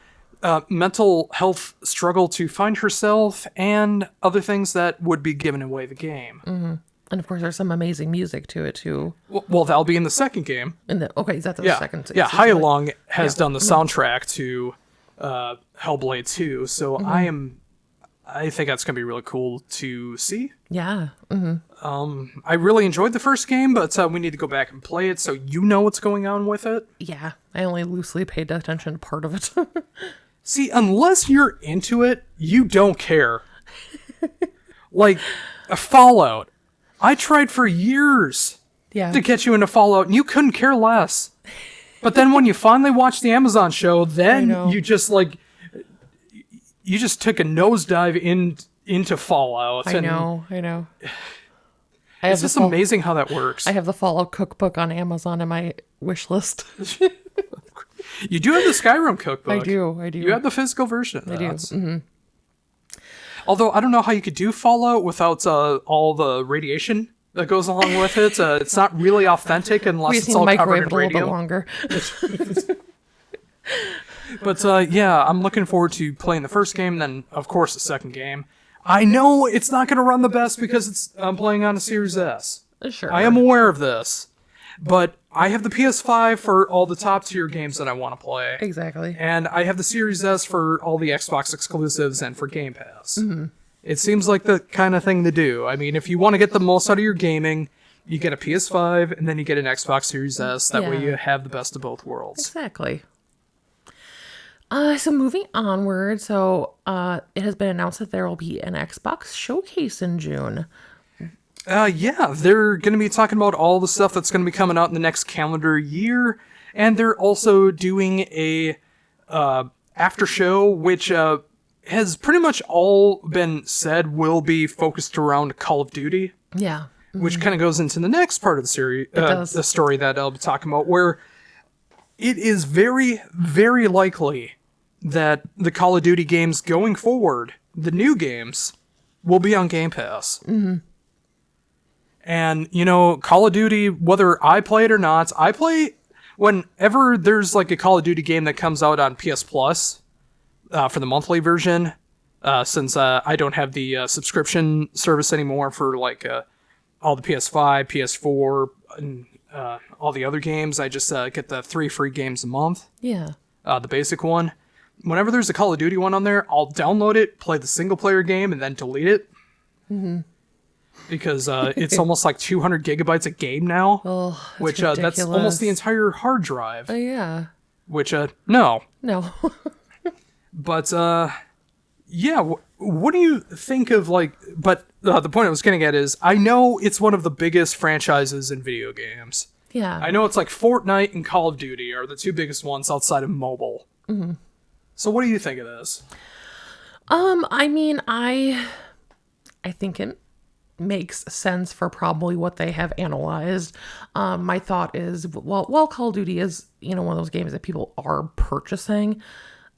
mental health struggle to find herself and other things that would be giving away the game. Mm-hmm. And of course, there's some amazing music to it too. Well, that'll be in the second game. Okay, is that the second? Yeah, Hyalong has done the soundtrack to Hellblade 2, so I think that's gonna be really cool to see. Yeah. I really enjoyed the first game, but we need to go back and play it so you know what's going on with it. Yeah, I only loosely paid attention to part of it. See, unless you're into it, you don't care. Like a Fallout. I tried for years to get you into Fallout, and you couldn't care less. But then when you finally watched the Amazon show, then you just like, you just took a nosedive into Fallout. I know. It's just amazing how that works. I have the Fallout cookbook on Amazon in my wish list. You do have the Skyrim cookbook. I do. You have the physical version. I do. Although I don't know how you could do Fallout without all the radiation that goes along with it. It's not really authentic unless it's all covered in radio. A little bit longer. But yeah, I'm looking forward to playing the first game, then of course the second game. I know it's not going to run the best because I'm playing on a Series S. Sure. I am aware of this, but I have the PS5 for all the top tier games that I want to play. Exactly. And I have the Series S for all the Xbox exclusives and for Game Pass. It seems like the kind of thing to do. I mean, if you want to get the most out of your gaming, you get a PS5 and then you get an Xbox Series S. That way you have the best of both worlds. Exactly. So moving onward, it has been announced that there will be an Xbox showcase in June. Yeah, they're going to be talking about all the stuff that's going to be coming out in the next calendar year, and they're also doing a after show, which has pretty much all been said will be focused around Call of Duty. Yeah. Which kind of goes into the next part of the series, the story that I'll be talking about, where it is very, very likely that the Call of Duty games going forward, the new games, will be on Game Pass. Mm-hmm. And, Call of Duty, whether I play it or not, I play whenever there's like a Call of Duty game that comes out on PS Plus for the monthly version, since I don't have the subscription service anymore for like all the PS5, PS4, and all the other games. I just get the 3 free games a month. Yeah. The basic one. Whenever there's a Call of Duty one on there, I'll download it, play the single player game, and then delete it. Mm-hmm. Because it's almost like 200 gigabytes a game now. Oh, which that's almost the entire hard drive. Yeah. Which, no. No. But, yeah, what do you think of, but the point I was getting at is, I know it's one of the biggest franchises in video games. Yeah. I know it's like Fortnite and Call of Duty are the two biggest ones outside of mobile. Mm-hmm. So what do you think of this? I mean, I think it makes sense for probably what they have analyzed. My thought is, well, Call of Duty is, one of those games that people are purchasing.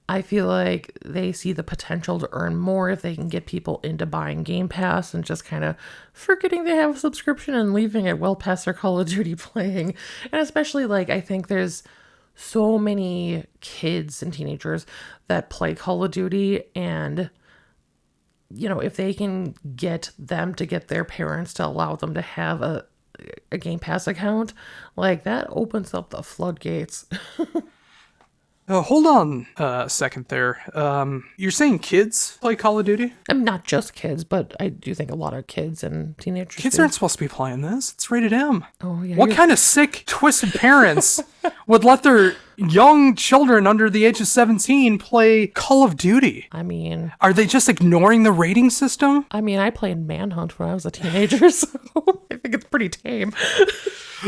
I feel like they see the potential to earn more if they can get people into buying Game Pass and just kind of forgetting they have a subscription and leaving it well past their Call of Duty playing. And especially, I think there's so many kids and teenagers that play Call of Duty, and if they can get them to get their parents to allow them to have a Game Pass account, that opens up the floodgates. Hold on a second there. You're saying kids play Call of Duty? Not just kids, but I do think a lot of kids and teenagers. Kids aren't supposed to be playing this. It's rated M. Oh, yeah. What kind of sick, twisted parents would let their young children under the age of 17 play Call of Duty? I mean... Are they just ignoring the rating system? I mean, I played Manhunt when I was a teenager, so I think it's pretty tame.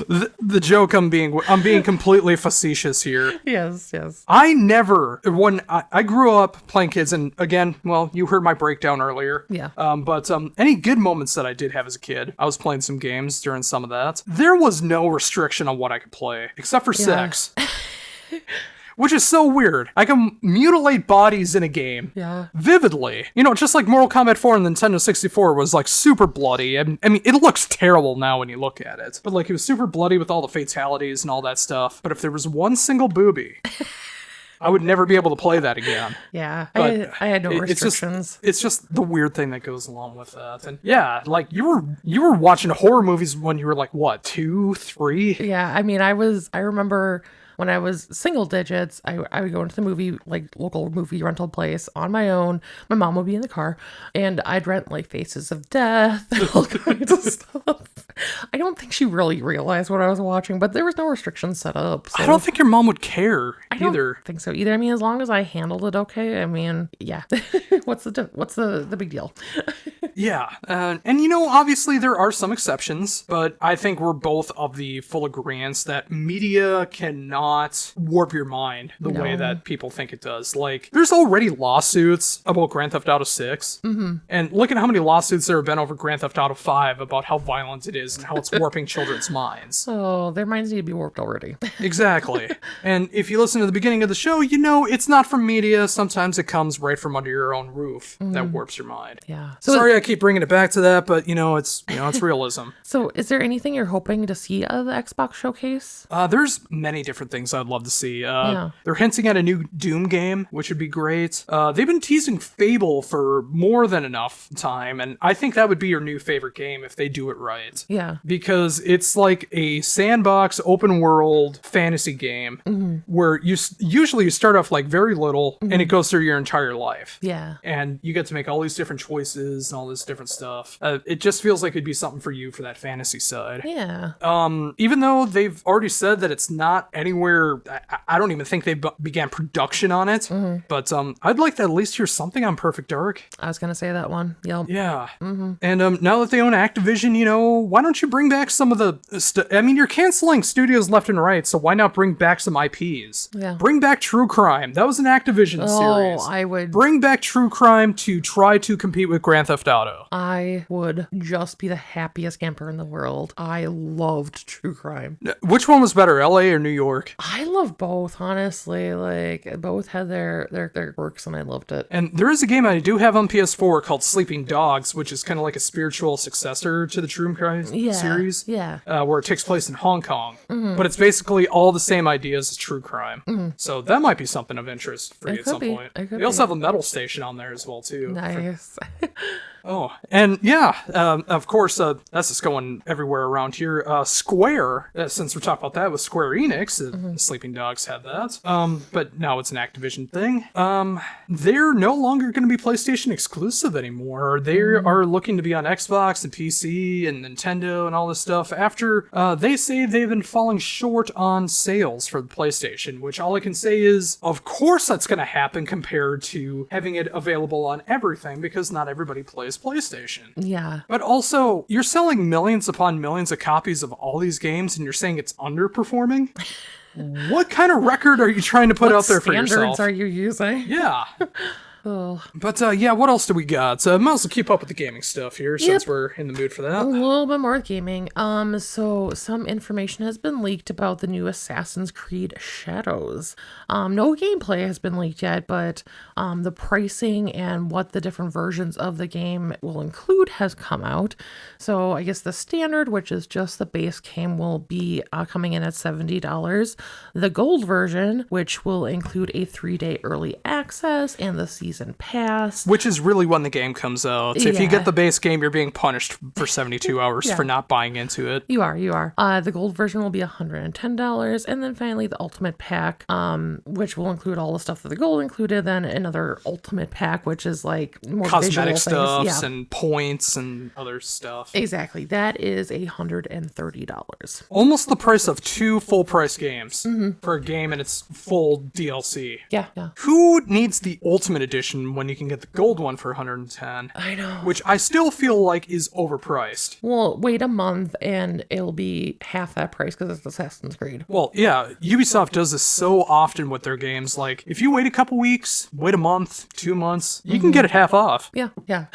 The joke, I'm being completely facetious here. Yes. I never, when I grew up playing kids, and again, well, you heard my breakdown earlier. Yeah. But any good moments that I did have as a kid, I was playing some games during some of that. There was no restriction on what I could play, except for sex. Which is so weird. I can mutilate bodies in a game. Yeah. Vividly. Just like Mortal Kombat 4 on Nintendo 64 was super bloody. I mean, it looks terrible now when you look at it. But it was super bloody with all the fatalities and all that stuff. But if there was one single booby, I would never be able to play that again. Yeah. I had no restrictions. It's just the weird thing that goes along with that. And yeah, you were watching horror movies when you were what, 2, 3? Yeah. I mean, I remember when I was single digits, I would go into the movie, local movie rental place on my own. My mom would be in the car, and I'd rent Faces of Death and all kinds of stuff. I don't think she really realized what I was watching, but there was no restrictions set up. So I don't think your mom would care either. I don't think so either. I mean, as long as I handled it okay, I mean, yeah. What's the big deal? Yeah. And obviously there are some exceptions, but I think we're both of the full agreement that media cannot warp your mind the way that people think it does. There's already lawsuits about Grand Theft Auto 6. Mm-hmm. And look at how many lawsuits there have been over Grand Theft Auto 5 about how violent it is and how it's warping children's minds. Oh, their minds need to be warped already. Exactly. And if you listen to the beginning of the show, it's not from media. Sometimes it comes right from under your own roof that warps your mind. Yeah. Sorry I keep bringing it back to that, but it's realism. So is there anything you're hoping to see out of the Xbox showcase? There's many different things I'd love to see. They're hinting at a new Doom game, which would be great. They've been teasing Fable for more than enough time, and I think that would be your new favorite game if they do it right. Yeah. Because it's like a sandbox, open world fantasy game where you start off very little and it goes through your entire life. Yeah. And you get to make all these different choices and all this different stuff. It just feels like it'd be something for you for that fantasy side. Yeah. Even though they've already said that it's not anywhere, I don't even think they began production on it. Mm-hmm. But I'd like to at least hear something on Perfect Dark. I was gonna say that one. Yep. Yeah. Mm-hmm. And now that they own Activision, why don't you bring back some of the I mean, you're canceling studios left and right, so why not bring back some IPs? Yeah. Bring back True Crime. That was an Activision series. I would. Bring back True Crime to try to compete with Grand Theft Auto. I would just be the happiest camper in the world. I loved True Crime. Which one was better, LA or New York? I love both, honestly. Like, both had their quirks, and I loved it. And there is a game I do have on PS4 called Sleeping Dogs, which is kind of like a spiritual successor to the True Crime series. Yeah. Where it takes place in Hong Kong. But it's basically all the same ideas as True Crime. So that might be something of interest for you at some point. They also have a metal station on there as well, too. Nice. Oh, and yeah, of course, that's just going everywhere around here. Square, since we're talking about that with Square Enix, the Sleeping Dogs had that. But now it's an Activision thing. They're no longer going to be PlayStation exclusive anymore. They are looking to be on Xbox and PC and Nintendo and all this stuff after they say they've been falling short on sales for the PlayStation, which all I can say is, of course that's going to happen compared to having it available on everything, because not everybody plays PlayStation. Yeah. But also, you're selling millions upon millions of copies of all these games and you're saying it's underperforming? What kind of record are you trying to put out there for yourself? What standards are you using? Yeah. Oh. But yeah, what else do we got? Might as well keep up with the gaming stuff here since we're in the mood for that. A little bit more gaming. So some information has been leaked about the new Assassin's Creed Shadows. No gameplay has been leaked yet, but the pricing and what the different versions of the game will include has come out. So I guess the standard, which is just the base game, will be coming in at $70. The gold version, which will include a 3-day early access and the season pass, which is really when the game comes out. If you get the base game, you're being punished for 72 hours for not buying into it. You are. The gold version will be $110, and then finally the ultimate pack, which will include all the stuff that the gold included, then another ultimate pack, which is like more cosmetic visual stuff and points and other stuff. Exactly. That is $130. Almost the price of 2 full price games for a game and its full DLC. Yeah. Who needs the ultimate edition when you can get the gold one for $110? I know. Which I still feel like is overpriced. Well, wait a month and it'll be half that price because it's Assassin's Creed. Well, yeah, Ubisoft does this so often with their games. Like, if you wait a couple weeks, wait a month, 2 months, you can get it half off. Yeah.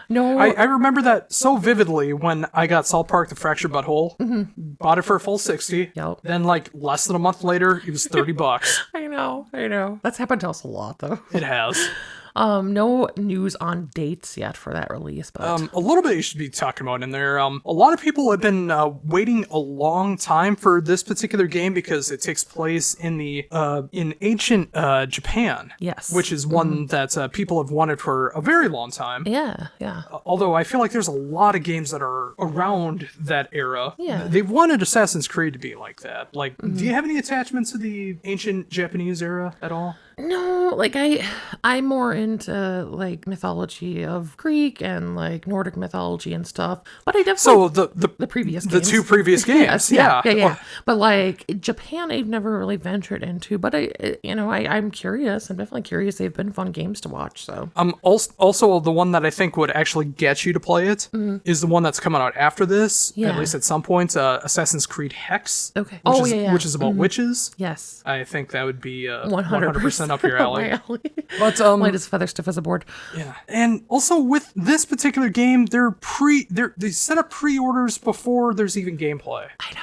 No, I remember that so vividly when I got South Park: The Fractured Butthole. Bought it for a full $60. Yep. Then, like, less than a month later, it was $30. I know. That's happened to us a lot, though. It has. No news on dates yet for that release, but a little bit you should be talking about in there. A lot of people have been waiting a long time for this particular game because it takes place in the in ancient Japan. Yes, which is one that people have wanted for a very long time. Yeah. Although I feel like there's a lot of games that are around that era. Yeah, they've wanted Assassin's Creed to be like that. Like, do you have any attachments to the ancient Japanese era at all? No, like I'm more into like mythology of Greek and like Nordic mythology and stuff. But I definitely the previous the games. 2 previous games, yeah. Well, but like Japan, I've never really ventured into. But I'm curious. I'm definitely curious. They've been fun games to watch. So also the one that I think would actually get you to play it is the one that's coming out after this, at least at some point. Assassin's Creed Hex. Okay. Which is about witches. Yes. I think that would be 100% up your alley. But light as feather, stiff as a board. Yeah, and also with this particular game, they set up pre-orders before there's even gameplay. I know.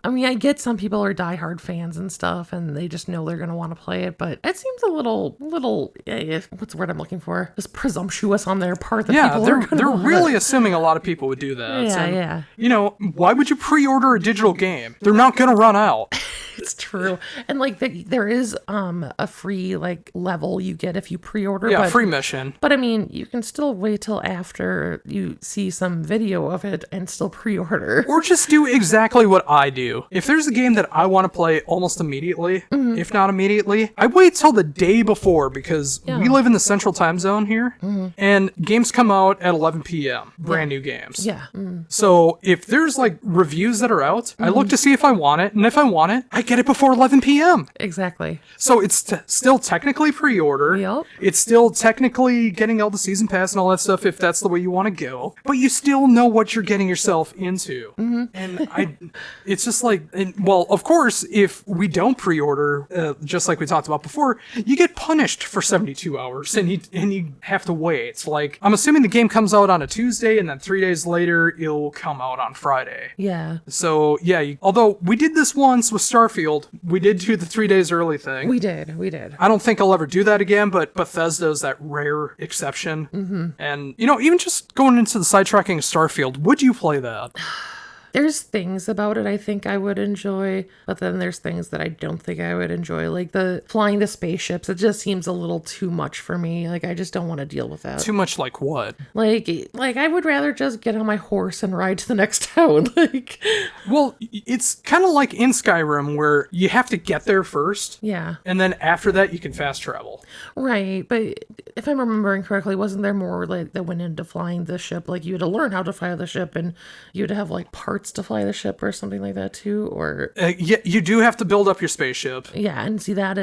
I mean, I get some people are diehard fans and stuff, and they just know they're going to want to play it, but it seems a little, what's the word I'm looking for? Just presumptuous on their part. That they're really assuming a lot of people would do that. Yeah. You know, why would you pre-order a digital game? They're not going to run out. It's true. And like there is a free like level you get if you pre-order. Yeah, free mission. But I mean, you can still wait till after you see some video of it and still pre-order. Or just do exactly what I do. If there's a game that I want to play almost immediately, if not immediately, I wait till the day before because we live in the central time zone here and games come out at 11 p.m. Brand new games. Yeah. So if there's like reviews that are out, I look to see if I want it. And if I want it, I I get it before 11 p.m. Exactly. So it's still technically pre-order. Yep. It's still technically getting all the season pass and all that stuff if that's the way you want to go. But you still know what you're getting yourself into. Mm-hmm. And it's just like, well, of course, if we don't pre-order, just like we talked about before, you get punished for 72 hours and you have to wait. It's like, I'm assuming the game comes out on a Tuesday and then 3 days later it'll come out on Friday. Yeah. So yeah, although we did this once with Starfield, we did do the 3 days early thing. We did. I don't think I'll ever do that again, but Bethesda's that rare exception. Mm-hmm. And, even just going into the sidetracking of Starfield, would you play that? There's things about it I think I would enjoy, but then there's things that I don't think I would enjoy. Like the flying the spaceships, it just seems a little too much for me. Like I just don't want to deal with that. Too much like what? Like I would rather just get on my horse and ride to the next town. Well, it's kind of like in Skyrim where you have to get there first. Yeah. And then after that you can fast travel. Right, but if I'm remembering correctly, wasn't there more like that went into flying the ship? Like you had to learn how to fly the ship and you had to have like parts to fly the ship or something like that too, or yeah, you do have to build up your spaceship. Yeah, and see that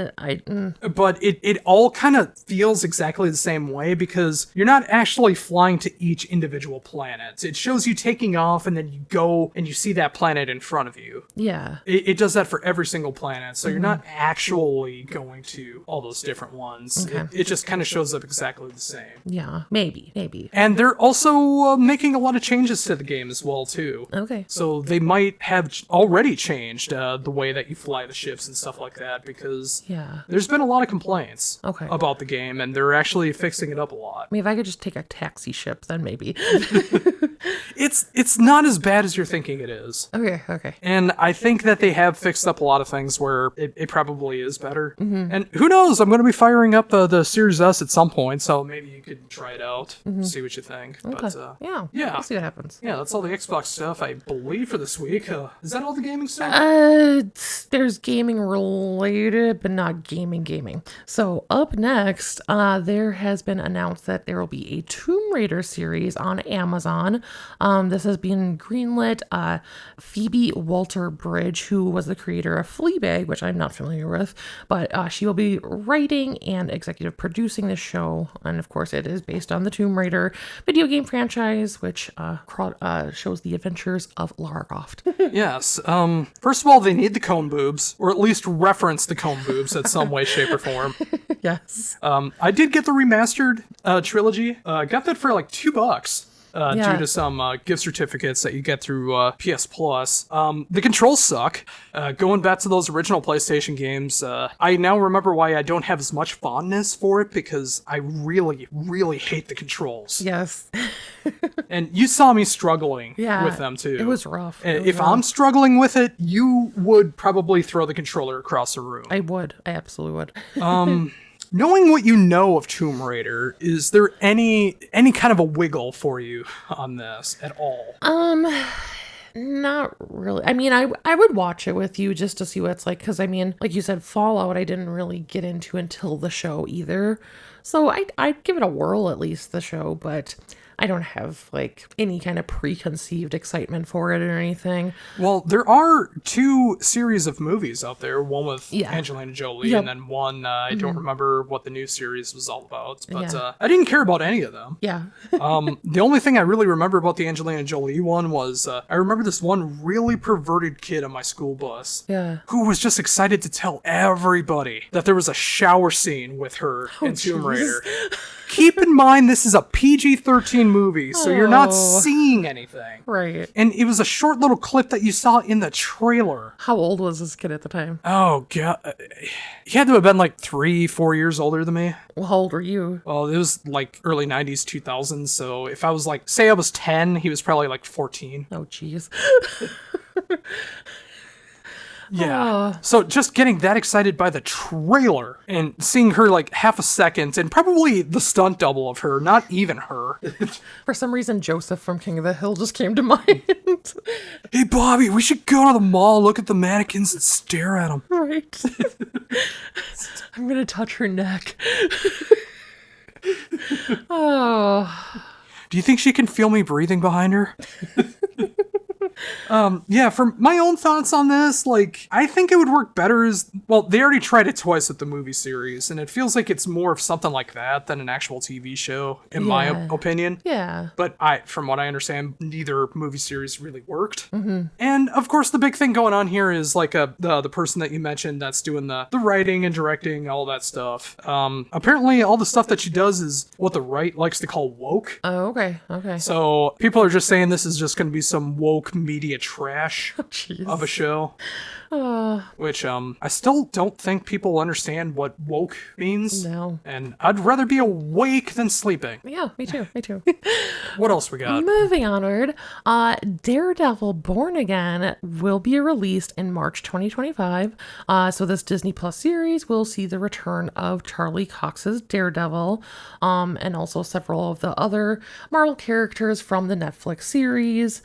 But it all kind of feels exactly the same way because you're not actually flying to each individual planet. It shows you taking off and then you go and you see that planet in front of you. Yeah. It does that for every single planet, so you're not actually going to all those different ones. Okay. It just kind of shows up exactly the same. Yeah, maybe. And they're also making a lot of changes to the game as well too. Okay. So they might have already changed the way that you fly the ships and stuff like that because there's been a lot of complaints about the game, and they're actually fixing it up a lot. I mean, if I could just take a taxi ship, then maybe. It's not as bad as you're thinking it is. Okay. And I think that they have fixed up a lot of things where it probably is better. Mm-hmm. And who knows, I'm going to be firing up the Series S at some point, so maybe you could try it out, see what you think. Okay. But, yeah, we'll see what happens. Yeah, that's all the Xbox stuff, I believe, for this week. Is that all the gaming stuff? There's gaming related, but not gaming. So up next, there has been announced that there will be a Tomb Raider series on Amazon. This has been greenlit. Phoebe Waller-Bridge, who was the creator of Fleabag, which I'm not familiar with, but she will be writing and executive producing this show. And of course, it is based on the Tomb Raider video game franchise, which shows the adventures of Lara Croft. Yes. First of all, they need the cone boobs, or at least reference the cone boobs in some way, shape, or form. Yes. I did get the remastered trilogy. Got that for like $2. Due to some gift certificates that you get through PS Plus. The controls suck. Going back to those original PlayStation games, I now remember why I don't have as much fondness for it, because I really, really hate the controls. Yes. And you saw me struggling with them too. It was rough. If I'm struggling with it, you would probably throw the controller across the room. I would. I absolutely would. Knowing what you know of Tomb Raider, is there any kind of a wiggle for you on this at all? Not really. I mean, I would watch it with you just to see what it's like, because I mean, like you said, Fallout I didn't really get into until the show either. So I'd give it a whirl, at least, the show, but I don't have like any kind of preconceived excitement for it or anything. Well, there are 2 series of movies out there, one with Angelina Jolie, and then one, I don't remember what the new series was all about, but I didn't care about any of them. Yeah. The only thing I really remember about the Angelina Jolie one was, I remember this one really perverted kid on my school bus who was just excited to tell everybody that there was a shower scene with her in Tomb Raider. Keep in mind, this is a PG-13 movie, so you're not seeing anything. Right. And it was a short little clip that you saw in the trailer. How old was this kid at the time? Oh, God. He had to have been like 3-4 years older than me. Well, how old were you? Well, it was like early 90s, 2000s, so if I was like, say I was 10, he was probably like 14. Oh, jeez. Yeah. So just getting that excited by the trailer and seeing her like half a second, and probably the stunt double of her, not even her. For some reason, Joseph from King of the Hill just came to mind. Hey, Bobby, we should go to the mall, look at the mannequins, and stare at them. Right. I'm going to touch her neck. Oh. Do you think she can feel me breathing behind her? Yeah, for my own thoughts on this, like, I think it would work better as, well, they already tried it twice with the movie series, and it feels like it's more of something like that than an actual TV show, in my opinion. Yeah. But from what I understand, neither movie series really worked. And of course, the big thing going on here is like the person that you mentioned that's doing the writing and directing, all that stuff. Apparently, all the stuff that she does is what the right likes to call woke. Oh, okay. Okay. So people are just saying this is just going to be some woke media trash of a show. Which I still don't think people understand what woke means. No. And I'd rather be awake than sleeping. Yeah, me too. Me too. What else we got? Moving onward, Daredevil Born Again will be released in March 2025. So this Disney Plus series will see the return of Charlie Cox's Daredevil, and also several of the other Marvel characters from the Netflix series.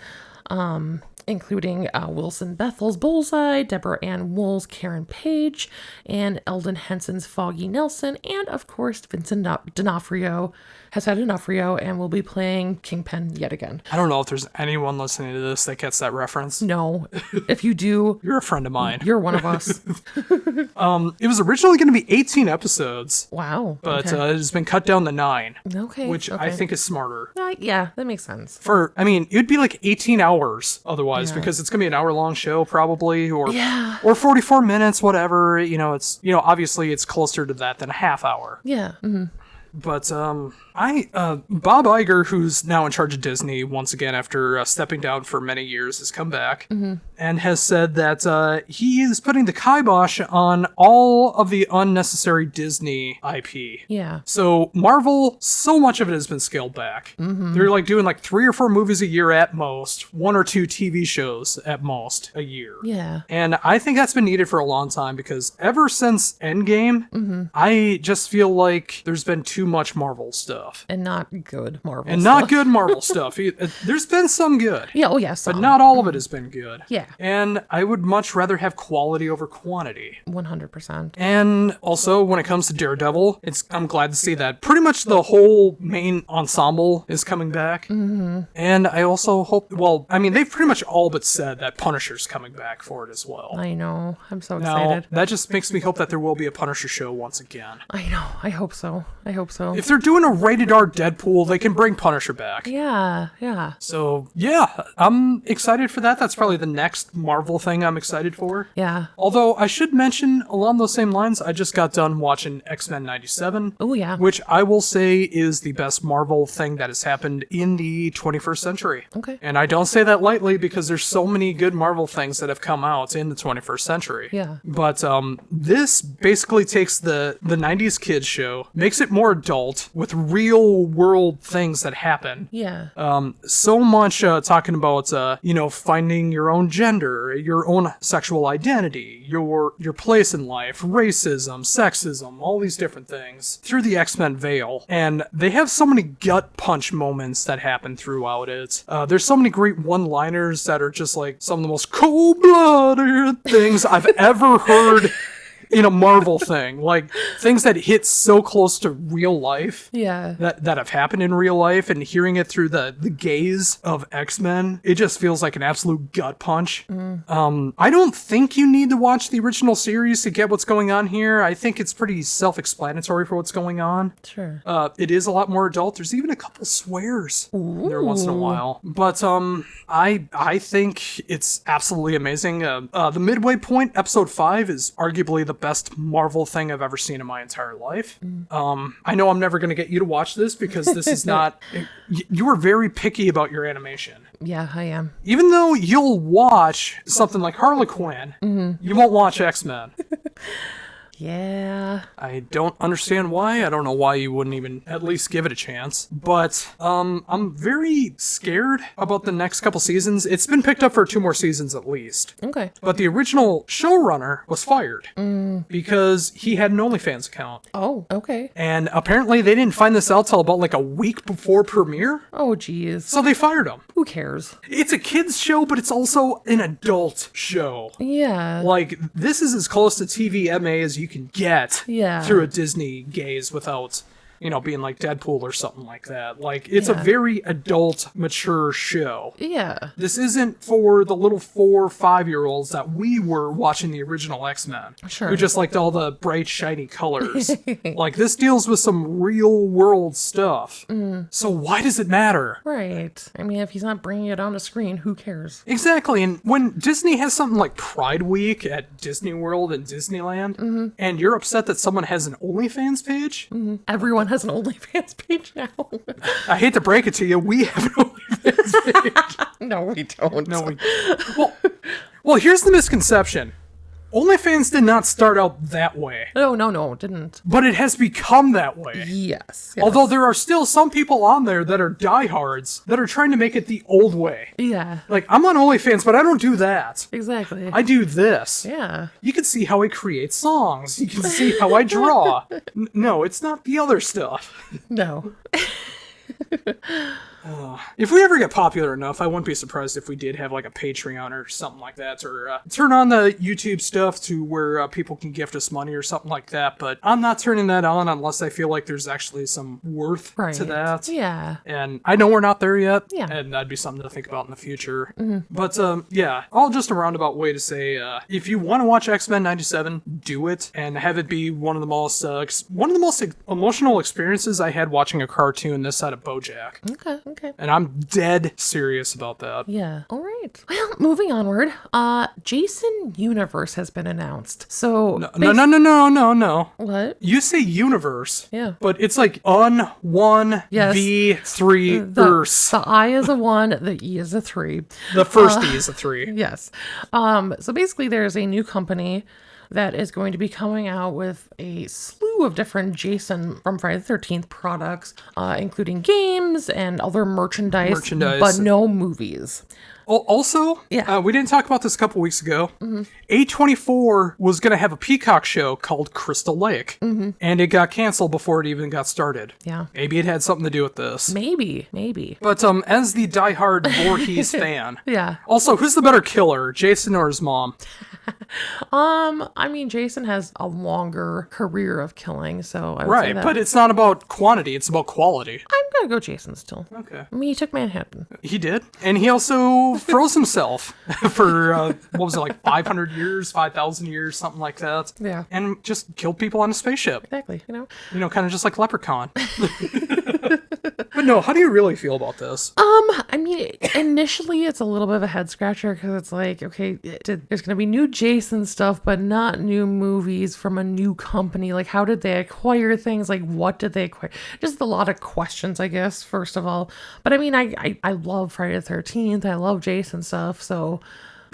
Including Wilson Bethel's Bullseye, Deborah Ann Wool's Karen Page, and Eldon Henson's Foggy Nelson, and of course Vincent D'Onofrio has had D'Onofrio and will be playing Kingpin yet again. I don't know if there's anyone listening to this that gets that reference. No. If you do, You're a friend of mine. you're one of us. It was originally going to be 18 episodes, Wow. but okay. it has been cut down to 9, Okay. which I think is smarter. Yeah, that makes sense. It would be like 18 hours otherwise, Yeah. because it's going to be an hour-long show probably, or Yeah. or 44 minutes, whatever. Obviously it's closer to that than a half hour. Yeah. Mm-hmm. But Bob Iger, who's now in charge of Disney once again after stepping down for many years, has come back and has said that he is putting the kibosh on all of the unnecessary Disney IP. Yeah. So Marvel, so much of it has been scaled back. They're like doing like 3 or 4 movies a year at most, 1 or 2 TV shows at most a year. Yeah. And I think that's been needed for a long time, because ever since Endgame, I just feel like there's been too much Marvel stuff. And not good Marvel And stuff. not good Marvel stuff. There's been some good. Yeah, oh yes. But not all of it has been good. Yeah. And I would much rather have quality over quantity. 100%. And also, when it comes to Daredevil, I'm glad to see that pretty much the whole main ensemble is coming back. And I also hope, they've pretty much all but said that Punisher's coming back for it as well. I know. I'm so Now, excited. that just makes me hope that there will be a Punisher show once again. I know. I hope so. If they're doing a rated R Deadpool, they can bring Punisher back. Yeah. Yeah. So, yeah, I'm excited for that. That's probably the next Marvel thing I'm excited for. Yeah. Although, I should mention, along those same lines, I just got done watching X-Men 97. Oh, yeah. Which I will say is the best Marvel thing that has happened in the 21st century. Okay. And I don't say that lightly, because there's so many good Marvel things that have come out in the 21st century. Yeah. But this basically takes the 90s kids show, makes it more adult, with real world things that happen. Yeah. So much talking about, finding your own gender, your own sexual identity, your place in life, racism, sexism, all these different things through the X-Men veil. And they have so many gut punch moments that happen throughout it. There's so many great one-liners that are just like some of the most cold-blooded things I've ever heard in a Marvel thing. Like, things that hit so close to real life. Yeah. That have happened in real life, and hearing it through the gaze of X-Men, it just feels like an absolute gut punch. I don't think you need to watch the original series to get what's going on here. I think it's pretty self-explanatory for what's going on. Sure. It is a lot more adult. There's even a couple swears there once in a while. But I think it's absolutely amazing. The midway point, episode 5, is arguably the best Marvel thing I've ever seen in my entire life. I know I'm never going to get you to watch this, because this is not... You are very picky about your animation. Yeah, I am. Even though you'll watch something like Harley Quinn, you won't watch X-Men. Yeah. I don't understand why. I don't know why you wouldn't even at least give it a chance. But I'm very scared about the next couple seasons. It's been picked up for 2 more seasons at least. Okay. But the original showrunner was fired because he had an OnlyFans account. Oh, okay. And apparently they didn't find this out till about like a week before premiere. Oh, geez. So they fired him. Who cares? It's a kid's show, but it's also an adult show. Yeah. Like, this is as close to TVMA as you can get Yeah. through a Disney gaze without, being like Deadpool or something like that. Like, it's a very adult, mature show. Yeah. This isn't for the little 4 or 5-year-olds that we were watching the original X-Men. Sure. Who just liked all the bright, shiny colors. Like, this deals with some real world stuff. So why does it matter? Right. I mean, if he's not bringing it on the screen, who cares? Exactly. And when Disney has something like Pride Week at Disney World and Disneyland, and you're upset that someone has an OnlyFans page, Everyone has an OnlyFans page now. I hate to break it to you, we have an OnlyFans page. No, we don't. No, well, here's the misconception. OnlyFans did not start out that way. No, it didn't. But it has become that way. Yes. Although there are still some people on there that are diehards that are trying to make it the old way. Yeah. Like, I'm on OnlyFans, but I don't do that. Exactly. I do this. Yeah. You can see how I create songs. You can see how I draw. No, it's not the other stuff. No. If we ever get popular enough, I wouldn't be surprised if we did have like a Patreon or something like that, or turn on the YouTube stuff to where people can gift us money or something like that. But I'm not turning that on unless I feel like there's actually some worth to that. Yeah. And I know we're not there yet. Yeah. And that'd be something to think about in the future. But yeah, all just a roundabout way to say, if you want to watch X-Men 97, do it and have it be one of the most emotional experiences I had watching a cartoon this side of BoJack. Okay. And I'm dead serious about that. Yeah. All right. Well, moving onward. Jason Universe has been announced. So No. What? You say universe. Yeah. But it's like un-1 Yes. v3 verse. The I is a 1, the E is a 3. The first E is a 3. Yes. So basically there's a new company that is going to be coming out with a slew of different Jason from Friday the 13th products, including games and other merchandise. But no movies. Also, we didn't talk about this a couple weeks ago. A24 was going to have a Peacock show called Crystal Lake, and it got canceled before it even got started. Yeah. Maybe it had something to do with this. Maybe. But as the diehard Voorhees fan, Yeah. Also, who's the better killer, Jason or his mom? I mean, Jason has a longer career of killing, so I would say that. But it's not about quantity, it's about quality. I'm gonna go Jason still. Okay. I mean, he took Manhattan. He did. And he also froze himself for, what was it, like 500 years, 5,000 years, something like that. Yeah. And just killed people on a spaceship. Exactly, Kind of just like Leprechaun. But no, how do you really feel about this? I mean, initially it's a little bit of a head scratcher because it's like, okay, there's going to be new Jason stuff, but not new movies from a new company. Like, how did they acquire things? Like, what did they acquire? Just a lot of questions, I guess, first of all. But I mean, I love Friday the 13th. I love Jason stuff. So,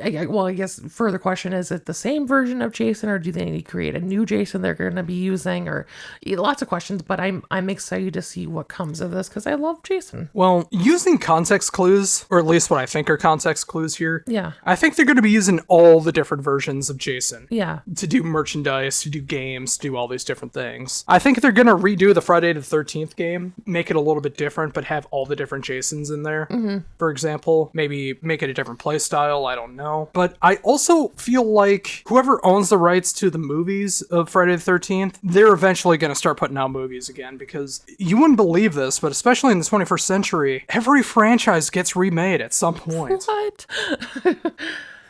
I guess further question, is it the same version of Jason, or do they need to create a new Jason they're going to be using, or lots of questions, but I'm excited to see what comes of this because I love Jason. Well, using context clues, or at least what I think are context clues here, Yeah. I think they're going to be using all the different versions of Jason. Yeah. To do merchandise, to do games, to do all these different things. I think they're going to redo the Friday the 13th game, make it a little bit different, but have all the different Jasons in there. For example, maybe make it a different play style, I don't know. But I also feel like whoever owns the rights to the movies of Friday the 13th, they're eventually going to start putting out movies again, because you wouldn't believe this, but especially in the 21st century, every franchise gets remade at some point. What?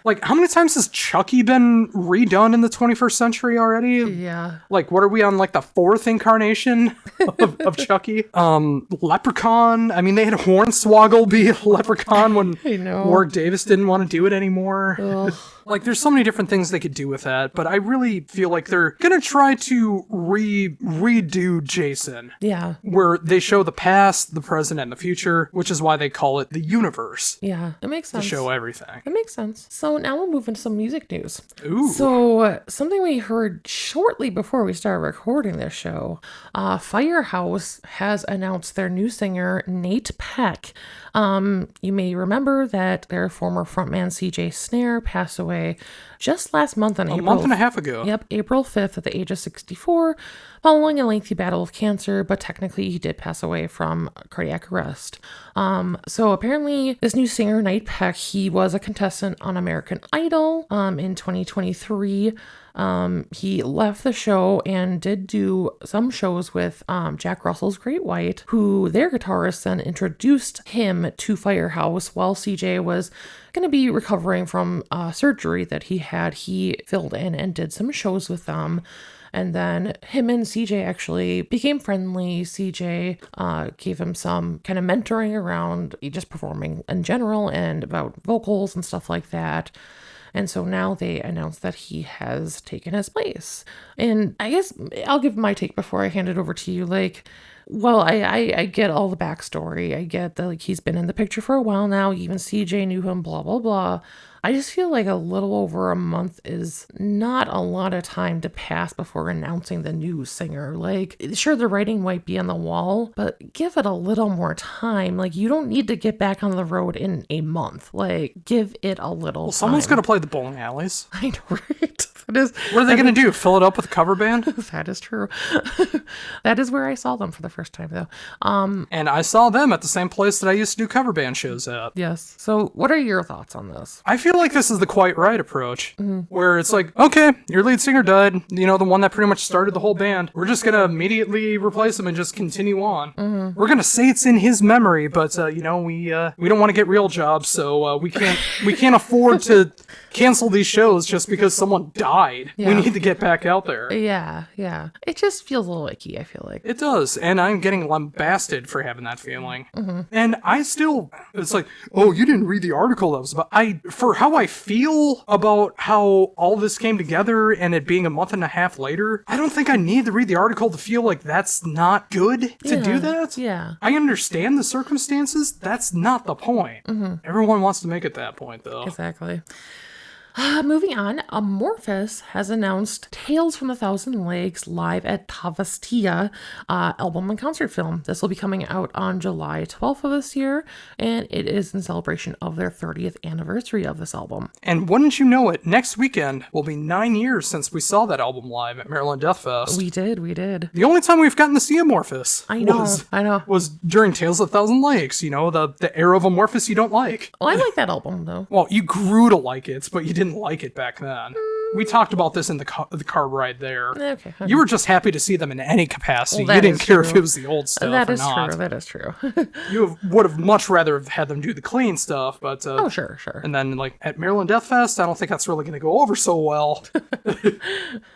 Like, how many times has Chucky been redone in the 21st century already? Yeah. Like, what are we on, like, the 4th incarnation of Chucky? Leprechaun. I mean, they had Hornswoggle be a leprechaun when Warwick Davis didn't want to do it anymore. Ugh. Like, there's so many different things they could do with that, but I really feel like they're gonna try to redo Jason. Yeah. Where they show the past, the present, and the future, which is why they call it the universe. Yeah, it makes sense. To show everything. It makes sense. So now we'll move into some music news. Ooh. So something we heard shortly before we started recording this show, Firehouse has announced their new singer, Nate Peck. You may remember that their former frontman CJ Snare passed away just last month on A April. month and a half ago. Yep, April 5th at the age of 64, following a lengthy battle with cancer, but technically he did pass away from cardiac arrest. So apparently this new singer, Knight Peck, he was a contestant on American Idol in 2023. He left the show and did do some shows with Jack Russell's Great White, who their guitarist then introduced him to Firehouse while CJ was going to be recovering from surgery that he had. He filled in and did some shows with them. And then him and CJ actually became friendly. CJ gave him some kind of mentoring around just performing in general and about vocals and stuff like that. And so now they announced that he has taken his place. And I guess I'll give my take before I hand it over to you. Well, I get all the backstory. I get that he's been in the picture for a while now. Even CJ knew him, blah, blah, blah. I just feel like a little over a month is not a lot of time to pass before announcing the new singer. Sure, the writing might be on the wall, but give it a little more time. You don't need to get back on the road in a month. Give it a little time. Someone's going to play the bowling alleys. I know, right? What are they going to do? Fill it up with a cover band? That is true. That is where I saw them for the first time, though. And I saw them at the same place that I used to do cover band shows at. Yes. So what are your thoughts on this? I feel like this is the quite right approach, where it's okay, your lead singer died, the one that pretty much started the whole band. We're just going to immediately replace him and just continue on. We're going to say it's in his memory, but, we don't want to get real jobs, so we can't afford to cancel these shows just because someone died. Yeah. We need to get back out there. Yeah. It just feels a little icky, I feel like. It does, and I'm getting lambasted for having that feeling. And I still, it's oh, you didn't read the article that was about, for how I feel about how all this came together and it being a month and a half later, I don't think I need to read the article to feel like that's not good to do that. Yeah. I understand the circumstances. That's not the point. Everyone wants to make it that point, though. Exactly. Moving on, Amorphous has announced Tales from the Thousand Lakes live at Tavastia album and concert film. This will be coming out on July 12th of this year, and it is in celebration of their 30th anniversary of this album. And wouldn't you know it, next weekend will be 9 years since we saw that album live at Maryland Death Fest. We did. The only time we've gotten to see Amorphous was during Tales of the Thousand Lakes, the era of Amorphous you don't like. Well, I like that album, though. Well, you grew to like it, but you didn't like it back then. We talked about this in the car ride there. Okay. You were just happy to see them in any capacity. Well, you didn't care if it was the old stuff that or is not. That is true. You would have much rather have had them do the clean stuff, but... oh, sure. And then, at Maryland Death Fest, I don't think that's really going to go over so well.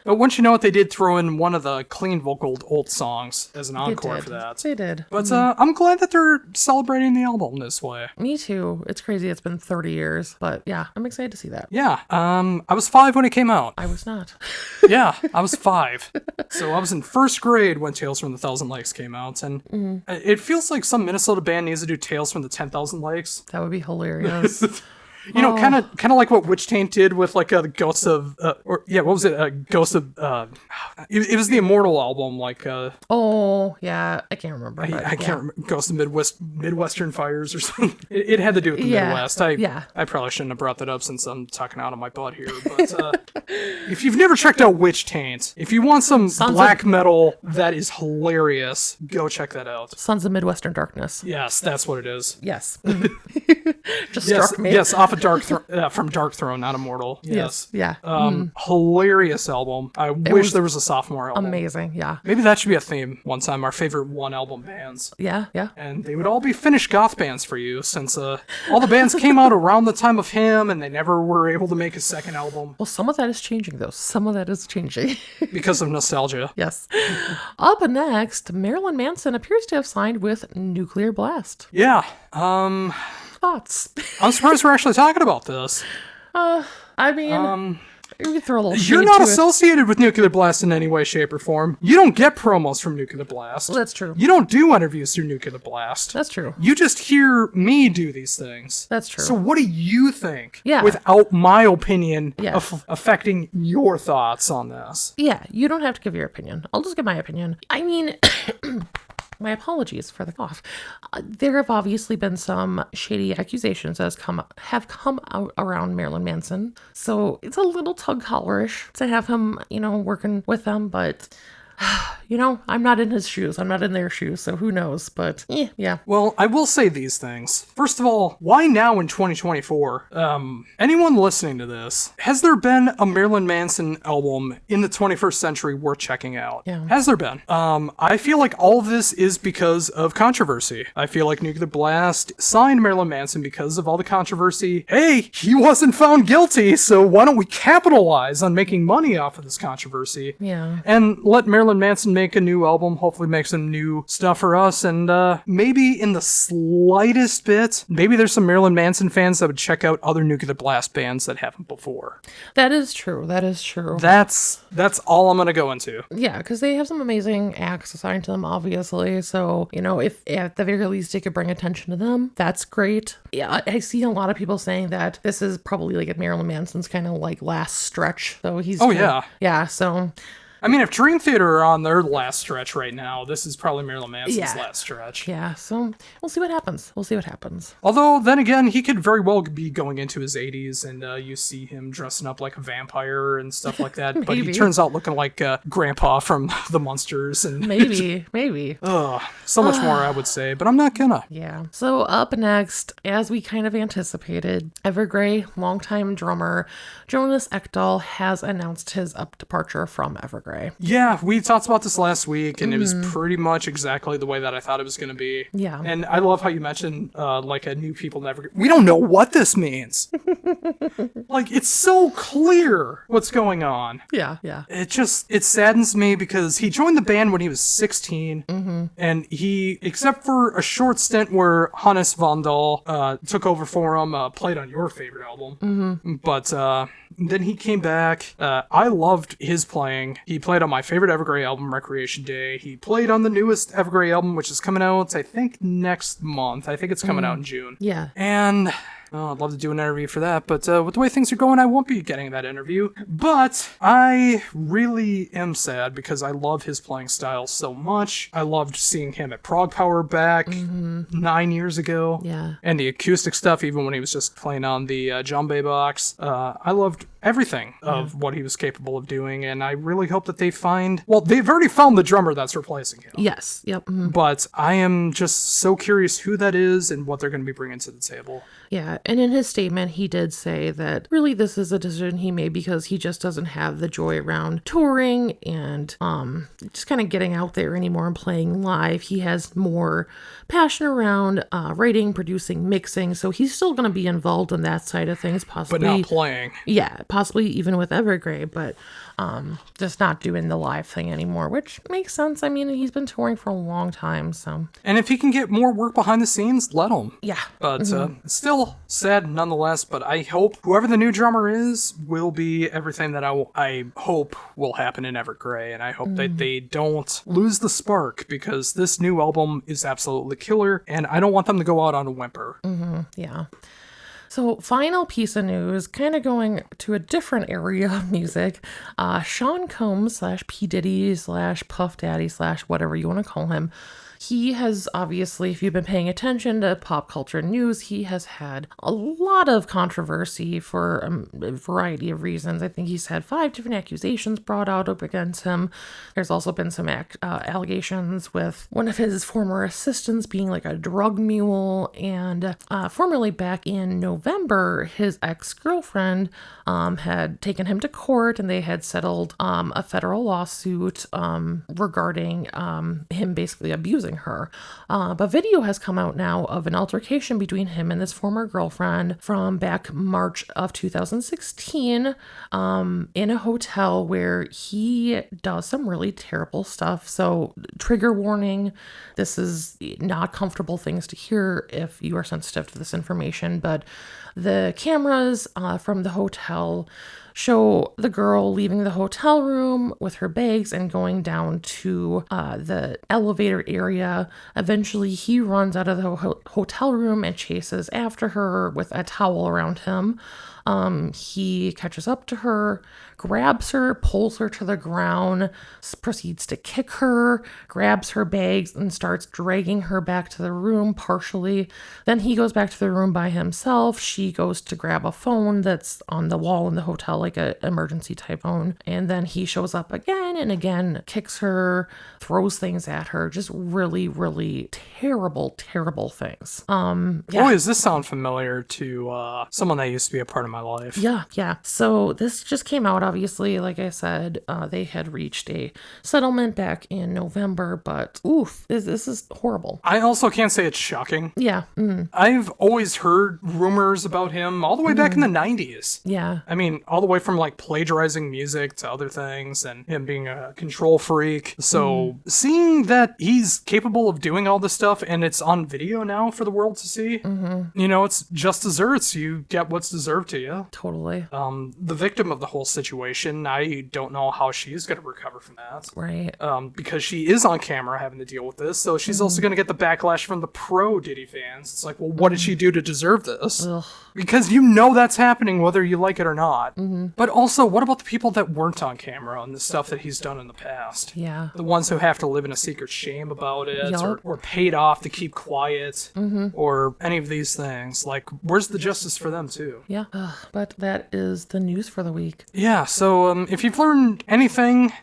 But once you know it, they did throw in one of the clean vocaled old songs as an encore for that. They did. But I'm glad that they're celebrating the album this way. Me too. It's crazy. It's been 30 years, but yeah, I'm excited to see that. Yeah. I was 5 when it came out. I was not. Yeah, I was 5. So I was in first grade when Tales from the Thousand Lakes came out, and it feels like some Minnesota band needs to do Tales from the 10,000 Lakes. That would be hilarious. Kind of like what Witch Taint did with the Ghost of, what was it? Ghost of, it was the Immortal album, oh yeah, I can't remember. I can't remember, Ghost of Midwestern Fires or something. It had to do with the Midwest. I probably shouldn't have brought that up since I'm talking out of my butt here. But if you've never checked out Witch Taint, if you want some black metal that is hilarious, go check that out. Sons of Midwestern Darkness. Yes, that's what it is. Yes. Just struck me. Yes, off of from Dark Throne, not Immortal. Yes. Yeah. Hilarious album. I wish there was a sophomore album. Amazing. Yeah. Maybe that should be a theme one time. Our favorite one album bands. Yeah. And they would all be Finnish goth bands for you, since all the bands came out around the time of him, and they never were able to make a second album. Well, some of that is changing, though. Some of that is changing because of nostalgia. Yes. Up next, Marilyn Manson appears to have signed with Nuclear Blast. Yeah. Thoughts? I'm surprised we're actually talking about this. I mean, we throw a little shade You're not to associated with Nuclear Blast in any way, shape, or form. You don't get promos from Nuclear Blast. Well, that's true. You don't do interviews through Nuclear Blast. That's true. You just hear me do these things. That's true. So what do you think? Yeah. Without my opinion Yeah. affecting your thoughts on this? Yeah, you don't have to give your opinion. I'll just give my opinion. I mean... My apologies for the cough. There have obviously been some shady accusations that have come out around Marilyn Manson. So it's a little tug-collarish to have him, working with them, but I'm not in his shoes. I'm not in their shoes, so who knows? But yeah. Well, I will say these things. First of all, why now in 2024? Anyone listening to this, has there been a Marilyn Manson album in the 21st century worth checking out? Yeah. Has there been? I feel like all of this is because of controversy. I feel like Nuclear Blast signed Marilyn Manson because of all the controversy. Hey, he wasn't found guilty, so why don't we capitalize on making money off of this controversy? Yeah. And let Marilyn Manson make a new album, hopefully make some new stuff for us, and maybe in the slightest bit, maybe there's some Marilyn Manson fans that would check out other Nuclear Blast bands that haven't before. That is true. That's all I'm gonna go into. Yeah, because they have some amazing acts assigned to them, obviously. So, if at the very least they could bring attention to them, that's great. Yeah, I see a lot of people saying that this is probably like Marilyn Manson's kind of like last stretch. So he's yeah. So I mean, if Dream Theater are on their last stretch right now, this is probably Marilyn Manson's last stretch. Yeah, so we'll see what happens. Although, then again, he could very well be going into his 80s, and you see him dressing up like a vampire and stuff like that. But he turns out looking like Grandpa from the Munsters. And Maybe. So much more, I would say, but I'm not gonna. Yeah. So up next, as we kind of anticipated, Evergrey, longtime drummer Jonas Ekdahl has announced his departure from Evergrey. Yeah, we talked about this last week, and it was pretty much exactly the way that I thought it was going to be. Yeah. And I love how you mentioned, like, a new people never... We don't know what this means. Like, it's so clear what's going on. Yeah. It saddens me because he joined the band when he was 16, and he, except for a short stint where Hannes Van Dahl took over for him, played on your favorite album, but then he came back. I loved his playing. He played on my favorite Evergrey album, Recreation Day. He played on the newest Evergrey album, which is coming out, I think, next month. I think it's coming out in June. Yeah. And... I'd love to do an interview for that, but with the way things are going, I won't be getting that interview. But I really am sad because I love his playing style so much. I loved seeing him at Prog Power back 9 years ago. Yeah. And the acoustic stuff, even when he was just playing on the Jambé box. I loved everything of what he was capable of doing, and I really hope that they find... Well, they've already found the drummer that's replacing him. Yes. Yep. But I am just so curious who that is and what they're going to be bringing to the table. Yeah, and in his statement, he did say that really this is a decision he made because he just doesn't have the joy around touring and just kind of getting out there anymore and playing live. He has more passion around writing, producing, mixing, so he's still going to be involved in that side of things, possibly. But not playing. Yeah, possibly even with Evergrey, but just not doing the live thing anymore, which makes sense. I mean, he's been touring for a long time, so. And if he can get more work behind the scenes, let him. Yeah. But still sad nonetheless, but I hope whoever the new drummer is will be everything that I hope will happen in Evergrey, and I hope that they don't lose the spark, because this new album is absolutely killer, and I don't want them to go out on a whimper. Yeah. So, final piece of news, kind of going to a different area of music. Sean Combs / P. Diddy / Puff Daddy / whatever you want to call him. He has obviously, if you've been paying attention to pop culture news, he has had a lot of controversy for a variety of reasons. I think he's had 5 different accusations brought out up against him. There's also been some allegations with one of his former assistants being like a drug mule. And formerly back in November, his ex-girlfriend had taken him to court, and they had settled a federal lawsuit regarding him basically abusing her. But video has come out now of an altercation between him and his former girlfriend from back March of 2016 in a hotel where he does some really terrible stuff. So trigger warning, this is not comfortable things to hear if you are sensitive to this information, but the cameras from the hotel show the girl leaving the hotel room with her bags and going down to the elevator area. Eventually, he runs out of the hotel room and chases after her with a towel around him. He catches up to her, grabs her, pulls her to the ground, proceeds to kick her, grabs her bags, and starts dragging her back to the room partially. Then he goes back to the room by himself. She goes to grab a phone that's on the wall in the hotel, like an emergency type phone. And then he shows up again and again, kicks her, throws things at her. Just really, really terrible, terrible things. Yeah. Boy, does this sound familiar to someone that used to be a part of my life. Yeah. So this just came out, obviously. Like I said, they had reached a settlement back in November, but oof, this is horrible. I also can't say it's shocking. Yeah. I've always heard rumors about him all the way back in the 90s. Yeah. I mean, all the way from like plagiarizing music to other things and him being a control freak. So seeing that he's capable of doing all this stuff and it's on video now for the world to see, you know, it's just desserts. You get what's deserved to you. Totally. The victim of the whole situation, I don't know how she's going to recover from that. Right. Because she is on camera having to deal with this, so she's also going to get the backlash from the pro Diddy fans. It's like, well, what did she do to deserve this? Ugh. Because you know that's happening whether you like it or not. But also, what about the people that weren't on camera and the stuff that he's done in the past? Yeah. The ones who have to live in a secret shame about it, Yup. or paid off to keep quiet, or any of these things. Like, where's the justice for them, too? Yeah. But that is the news for the week. Yeah, so if you've learned anything,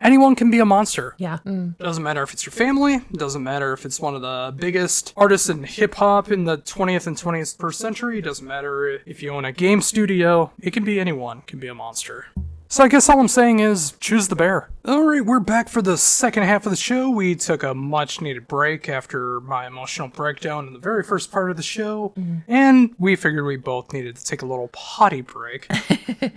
anyone can be a monster. Yeah. Doesn't matter if it's your family, doesn't matter if it's one of the biggest artists in hip-hop in the 20th and 21st century, doesn't matter if you own a game studio, it can be anyone, can be a monster. So I guess all I'm saying is, choose the bear. Alright, we're back for the second half of the show. We took a much-needed break after my emotional breakdown in the very first part of the show, and we figured we both needed to take a little potty break.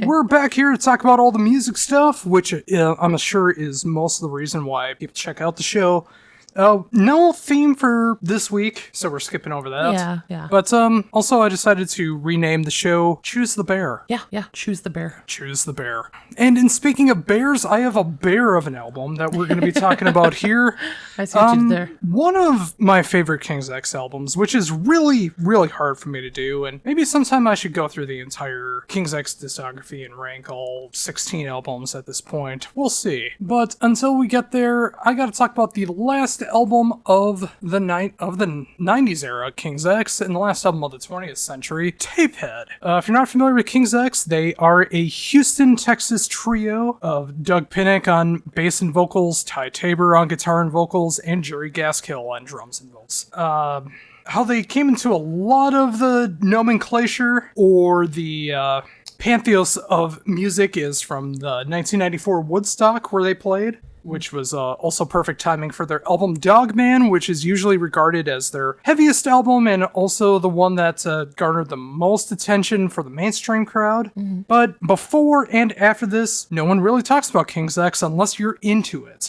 We're back here to talk about all the music stuff, which I'm sure is most of the reason why people check out the show. No theme for this week, so we're skipping over that. Yeah. But also I decided to rename the show Choose the Bear. Yeah. Choose the bear. Choose the Bear. And in speaking of bears, I have a bear of an album that we're going to be talking about here. I see what you did there. One of my favorite King's X albums, which is really, really hard for me to do, and maybe sometime I should go through the entire King's X discography and rank all 16 albums at this point. We'll see. But until we get there, I gotta talk about the last album of the 90s era King's X and the last album of the 20th century, Tapehead. If you're not familiar with King's X, they are a Houston, Texas trio of Doug Pinnick on bass and vocals, Ty Tabor on guitar and vocals, and Jerry Gaskill on drums and vocals. How they came into a lot of the nomenclature or the pantheos of music is from the 1994 Woodstock where they played, which was also perfect timing for their album Dogman, which is usually regarded as their heaviest album and also the one that garnered the most attention for the mainstream crowd. But before and after this, no one really talks about King's X unless you're into it.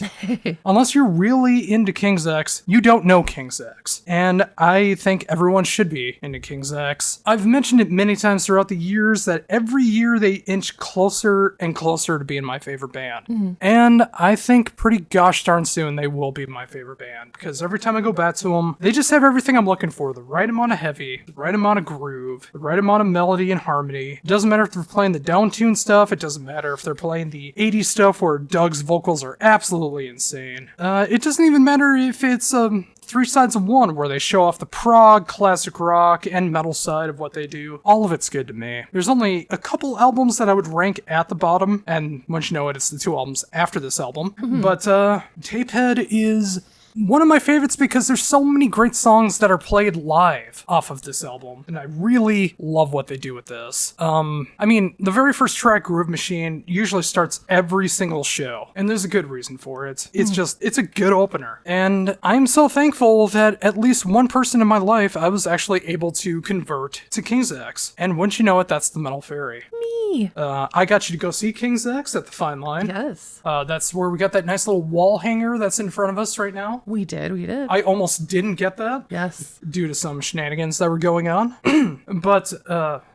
Unless you're really into King's X, you don't know King's X. And I think everyone should be into King's X. I've mentioned it many times throughout the years that every year they inch closer and closer to being my favorite band. And I think pretty gosh darn soon they will be my favorite band, because every time I go back to them, they just have everything I'm looking for. The right amount of heavy, the right amount of groove, the right amount of melody and harmony. It doesn't matter if they're playing the down-tuned stuff, it doesn't matter if they're playing the 80s stuff where Doug's vocals are absolutely insane. It doesn't even matter if it's three sides of one, where they show off the prog, classic rock, and metal side of what they do. All of it's good to me. There's only a couple albums that I would rank at the bottom, and once you know it, it's the two albums after this album. But Tapehead is one of my favorites because there's so many great songs that are played live off of this album, and I really love what they do with this. I mean, the very first track, Groove Machine, usually starts every single show, and there's a good reason for it. It's a good opener, and I'm so thankful that at least one person in my life I was actually able to convert to King's X, and once you know it, that's the Metal Faerie. Me. I got you to go see King's X at the Fine Line. Yes. That's where we got that nice little wall hanger that's in front of us right now. We did. I almost didn't get that. Yes. Due to some shenanigans that were going on. But,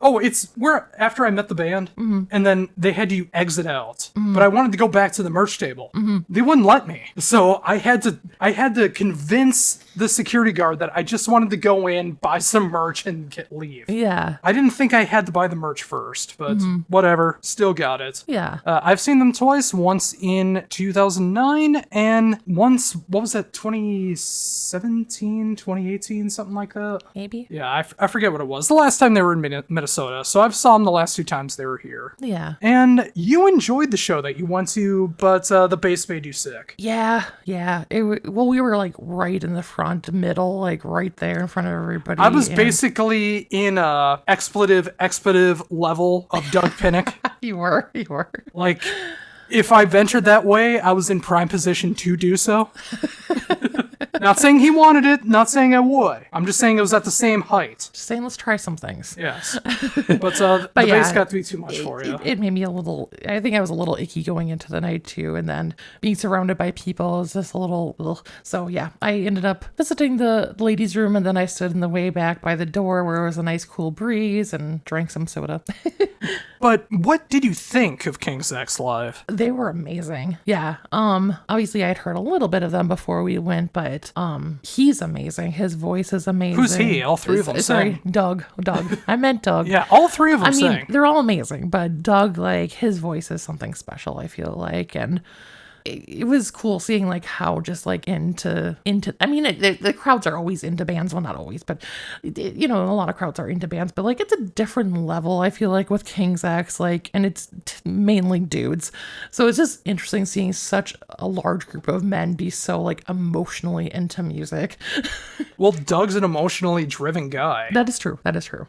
it's where after I met the band, and then they had you exit out. but I wanted to go back to the merch table. They wouldn't let me. So I had to convince the security guard that I just wanted to go in, buy some merch, and leave. Yeah. I didn't think I had to buy the merch first, but whatever. Still got it. Yeah. I've seen them twice. Once in 2009 and once, what was that, 2017, 2018, something like that? Maybe. Yeah, I forget what it was. The last time they were in Minnesota. So I've saw them the last 2 times they were here. Yeah. And you enjoyed the show that you went to, but the bass made you sick. Yeah. Well, we were like right in the front middle, like right there in front of everybody. I was basically in a expletive level of Doug Pinnick. You were. Like, if I ventured that way, I was in prime position to do so. Not saying he wanted it, not saying I would. I'm just saying it was at the same height. Just saying, let's try some things. Yes. But the bass got to be too much for you. It made me a little, I think I was a little icky going into the night too. And then being surrounded by people is just a little, ugh. So yeah, I ended up visiting the ladies' room, and then I stood in the way back by the door where it was a nice cool breeze and drank some soda. But what did you think of King Zack's live? They were amazing. Yeah. Obviously I had heard a little bit of them before we went, but he's amazing. His voice is amazing. Who's he? All 3 of them Sorry, sang. Doug. I meant Doug. Yeah, all 3 of them I mean, sang. they're all amazing, but Doug, like, his voice is something special, I feel like. And it was cool seeing like how just like into I mean the crowds are always into bands, well not always, but you know, a lot of crowds are into bands, but like it's a different level I feel like with King Zack's, like, and it's mainly dudes, so it's just interesting seeing such a large group of men be so like emotionally into music. Well, Doug's an emotionally driven guy. That is true.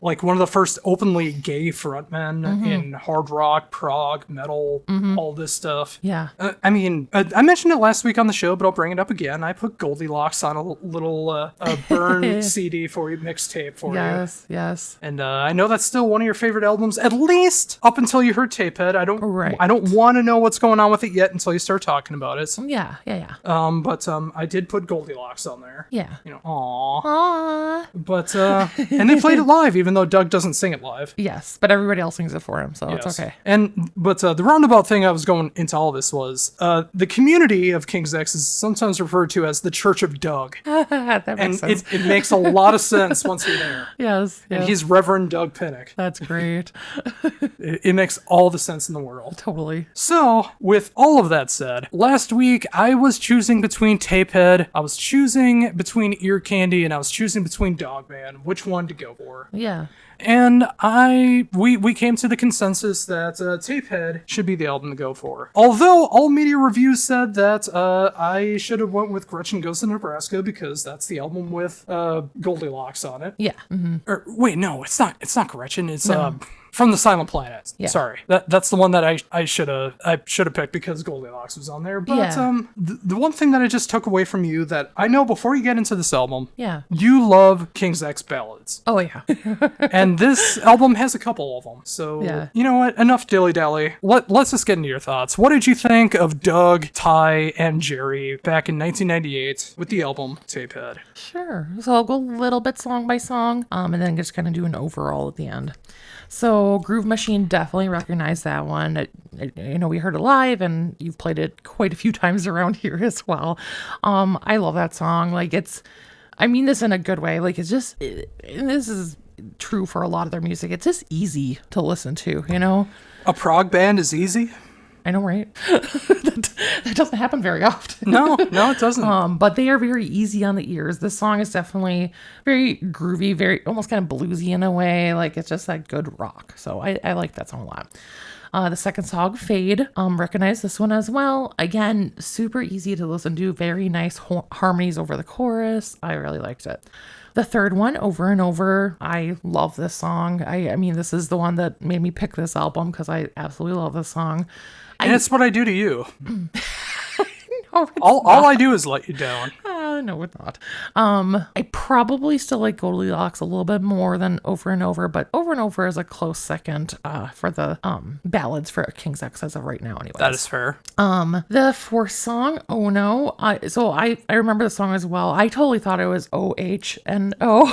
Like one of the first openly gay frontmen in hard rock, prog, metal, all this stuff. Yeah. I mean, I mentioned it last week on the show, but I'll bring it up again. I put Goldilocks on a little burn CD for you, mixtape for you. Yes. And I know that's still one of your favorite albums, at least up until you heard Tapehead. I don't want to know what's going on with it yet until you start talking about it. Yeah. But I did put Goldilocks on there. Yeah. You know, aww. But and they played it live, even though Doug doesn't sing it live. Yes, but everybody else sings it for him, so it's okay. But the roundabout thing I was going into all this was the community of King Zack's is sometimes referred to as the Church of Doug. That makes sense. It makes a lot of sense once you're there. Yes. And he's Reverend Doug Pinnick. That's great. It makes all the sense in the world. Totally. So, with all of that said, last week I was choosing between Tapehead, I was choosing between Ear Candy, and I was choosing between Dogman, which one to go for. Yeah. And we came to the consensus that Tapehead should be the album to go for. Although all media reviews said that I should have went with Gretchen Goes to Nebraska because that's the album with Goldilocks on it. Yeah. Mm-hmm. Or wait, no, it's not Gretchen. It's From the Silent Planet. Yeah. Sorry, that's the one that I should have picked because Goldilocks was on there. But the one thing that I just took away from you that I know before you get into this album, you love King Zack's ballads. Oh yeah. And this album has a couple of them. So you know what? Enough dilly dally. Let's just get into your thoughts. What did you think of Doug, Ty, and Jerry back in 1998 with the album Tapehead? Sure. So I'll go a little bit song by song, and then just kind of do an overall at the end. So Groove Machine, definitely recognize that one. You know, we heard it live and you've played it quite a few times around here as well. I love that song. Like I mean this in a good way. Like it's just, and this is true for a lot of their music. It's just easy to listen to, you know? A prog band is easy? I know, right? that doesn't happen very often. No, it doesn't. But they are very easy on the ears. This song is definitely very groovy, very almost kind of bluesy in a way. Like it's just that good rock. So I like that song a lot. The second song, Fade, recognize this one as well. Again, super easy to listen to. Very nice harmonies over the chorus. I really liked it. The third one, Over and Over, I love this song. I mean, this is the one that made me pick this album because I absolutely love this song. And it's what I do to you. No, all I do is let you down. No, it's not. I probably still like Goldilocks a little bit more than Over and Over, but Over and Over is a close second for the ballads for King Zack as of right now anyways. That is fair. The fourth song, Oh No, I remember the song as well. I totally thought it was OHNO.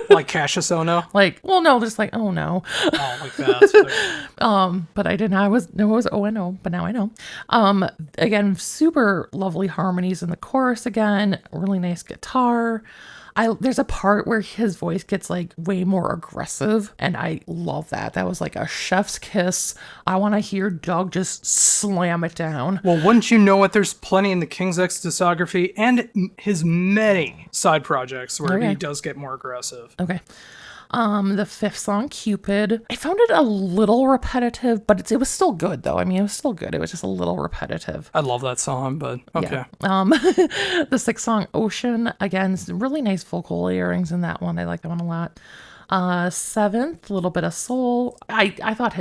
Like Cassius Ono? Like, well, no, just like, oh no. Oh, like that. But I didn't know it was O-N-O, but now I know. Again, super lovely harmonies in the chorus again, really nice guitar. There's a part where his voice gets like way more aggressive, and I love that. That was like a chef's kiss. I want to hear Doug just slam it down. Well, wouldn't you know it? There's plenty in the King's X discography and his many side projects where he does get more aggressive. Okay. The fifth song, Cupid. I found it a little repetitive, but it was still good though. I mean, it was still good. It was just a little repetitive. I love that song, but okay. Yeah. The sixth song, Ocean. Again, really nice vocal layerings in that one. I like that one a lot. Seventh, a little bit of soul. I thought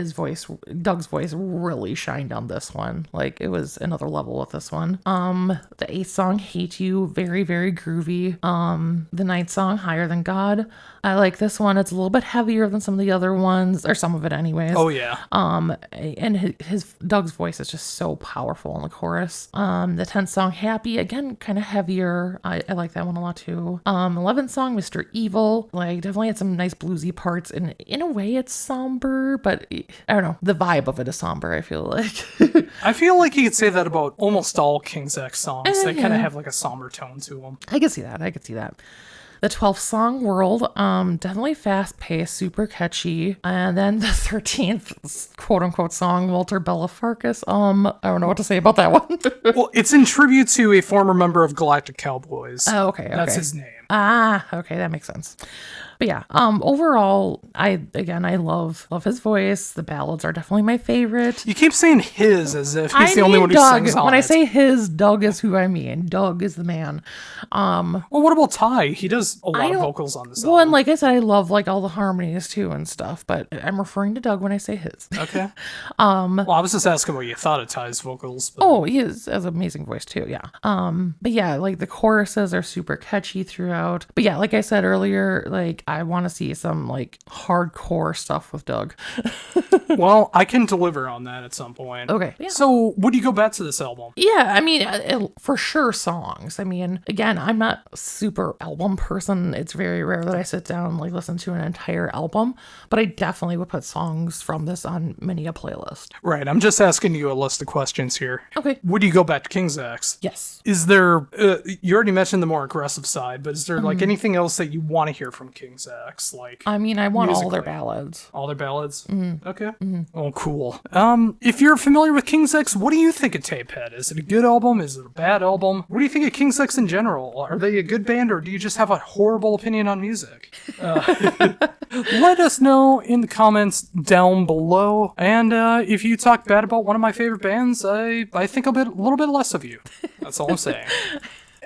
Doug's voice really shined on this one. Like, it was another level with this one. The eighth song, Hate You, very, very groovy. The ninth song, Higher Than God. I like this one. It's a little bit heavier than some of the other ones, or some of it anyways. Oh yeah. And his Doug's voice is just so powerful in the chorus. The 10th song, Happy, again, kind of heavier. I like that one a lot too. 11th song, Mr. Evil. Like, definitely had some nice bluesy parts, and in a way it's somber, but I don't know, the vibe of it is somber, I feel like. I feel like you could say that about almost all King's X songs. They kind of have like a somber tone to them. I can see that. The 12th song, World, definitely fast-paced, super catchy. And then the 13th quote-unquote song, Walter Bellafarkas. I don't know what to say about that one. Well, it's in tribute to a former member of Galactic Cowboys. Oh, okay. That's his name. Okay, that makes sense. But yeah, overall, I love his voice. The ballads are definitely my favorite. You keep saying his as if he's the only one who Doug. sings on When it. I say his, Doug is who I mean. Doug is the man. Well, what about Ty? He does a lot of vocals on this Well, album. and like I said, I love like all the harmonies too and stuff, but I'm referring to Doug when I say his. Okay. Well, I was just asking what you thought of Ty's vocals. But... Oh, he has an amazing voice too, yeah. But yeah, like the choruses are super catchy throughout. But yeah, like I said earlier, like I want to see some like hardcore stuff with Doug. Well, I can deliver on that at some point. Okay. Yeah. So, would you go back to this album? Yeah, I mean, for sure songs. I mean, again, I'm not a super album person. It's very rare that I sit down and like listen to an entire album, but I definitely would put songs from this on many a playlist. Right, I'm just asking you a list of questions here. Okay. Would you go back to King's X? Yes. Is there, you already mentioned the more aggressive side, but is there like anything else that you want to hear from King's X? Like, I mean, I want all their musically? ballads. All their ballads? Mm-hmm. Okay. Mm-hmm. Oh, cool. If you're familiar with King's X, what do you think of Tapehead? Is it a good album? Is it a bad album? What do you think of King's X in general? Are they a good band, or do you just have a horrible opinion on music? Let us know in the comments down below. And if you talk bad about one of my favorite bands, I think a little bit less of you. That's all I'm saying.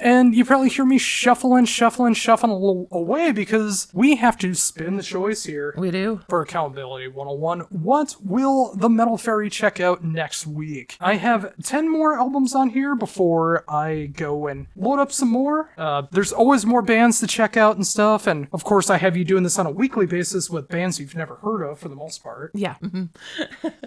And you probably hear me shuffling away because we have to spin the choice here. We do. For Accountability 101. What will the Metal Faerie check out next week? I have 10 more albums on here before I go and load up some more. There's always more bands to check out and stuff. And of course, I have you doing this on a weekly basis with bands you've never heard of for the most part. Yeah. Mm-hmm.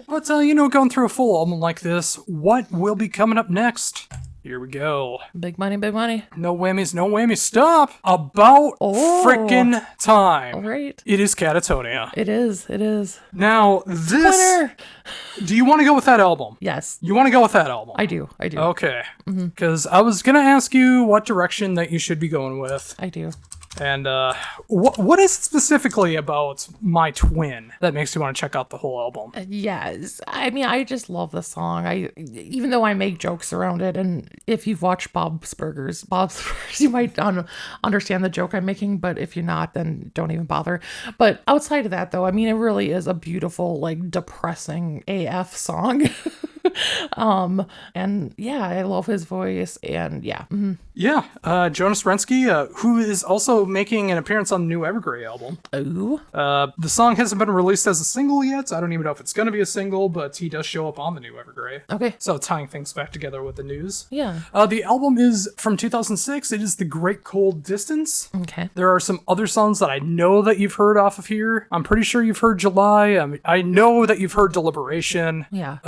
But, going through a full album like this, what will be coming up next? Here we go. Big money, big money. No whammies, stop! About frickin' time. All right. It is Catatonia. It is. Now, this... Winner! Do you want to go with that album? Yes. You want to go with that album? I do. Okay. Because I was going to ask you what direction that you should be going with. I do. And what is it specifically about My Twin that makes you want to check out the whole album? Yes. I mean, I just love the song. Even though I make jokes around it, and if you've watched Bob's Burgers, you might understand the joke I'm making, but if you're not, then don't even bother. But outside of that, though, I mean, it really is a beautiful, like, depressing AF song. And yeah, I love his voice, and yeah. Mm-hmm. Yeah, Jonas Rensky, who is also making an appearance on the new Evergrey album. Ooh. The song hasn't been released as a single yet. I don't even know if it's going to be a single, but he does show up on the new Evergrey. Okay. So tying things back together with the news. Yeah. The album is from 2006. It is The Great Cold Distance. Okay. There are some other songs that I know that you've heard off of here. I'm pretty sure you've heard July. I know that you've heard Deliberation. Yeah.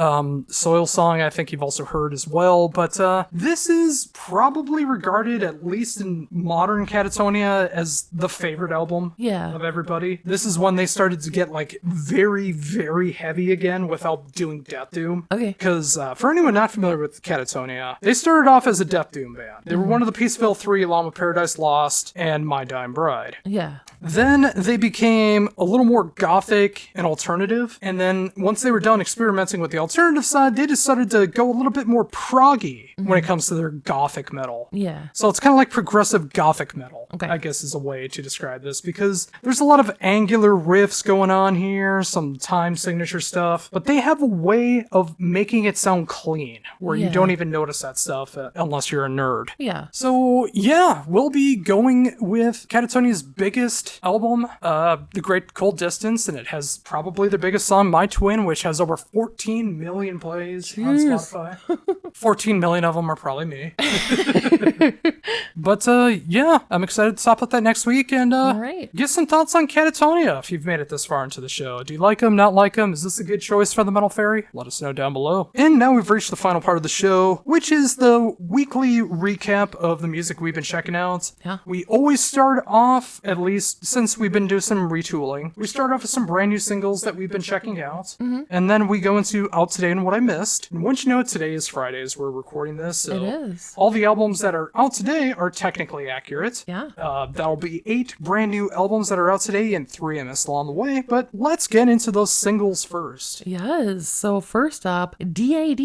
Soil song I think you've also heard as well, but this is probably regarded, at least in modern Catatonia, as the favorite album Yeah. of everybody. This is when they started to get like very, very heavy again without doing Death Doom. Okay. Because for anyone not familiar with Catatonia, they started off as a Death Doom band. They were one of the Peaceville 3, along with Paradise Lost and My Dying Bride. Yeah. Then they became a little more gothic and alternative, and then once they were done experimenting with the alternative side, they decided to go a little bit more proggy when it comes to their gothic metal. Yeah. So it's kind of like progressive gothic metal, Okay. I guess is a way to describe this, because there's a lot of angular riffs going on here, some time signature stuff, but they have a way of making it sound clean, where you Yeah. don't even notice that stuff unless you're a nerd. Yeah. So yeah, we'll be going with Catatonia's biggest album, The Great Cold Distance, and it has probably the biggest song, My Twin, which has over 14 million plays on Spotify. 14 million of them are probably me. But yeah, I'm excited to talk about that next week and right. get some thoughts on Catatonia if you've made it this far into the show. Do you like them, not like them? Is this a good choice for the Metal Faerie? Let us know down below. And now we've reached the final part of the show, which is the weekly recap of the music we've been checking out. Yeah. We always start off, at least since we've been doing some retooling, we start off with some brand new singles that we've been checking out, and then we go into Out Today and What I Missed. And once you know, today is Friday as we're recording this, so It is. all the albums that are out today are technically accurate. Yeah. That'll be 8 brand new albums that are out today and 3 I missed along the way, but let's get into those singles first. Yes. So first up, Dad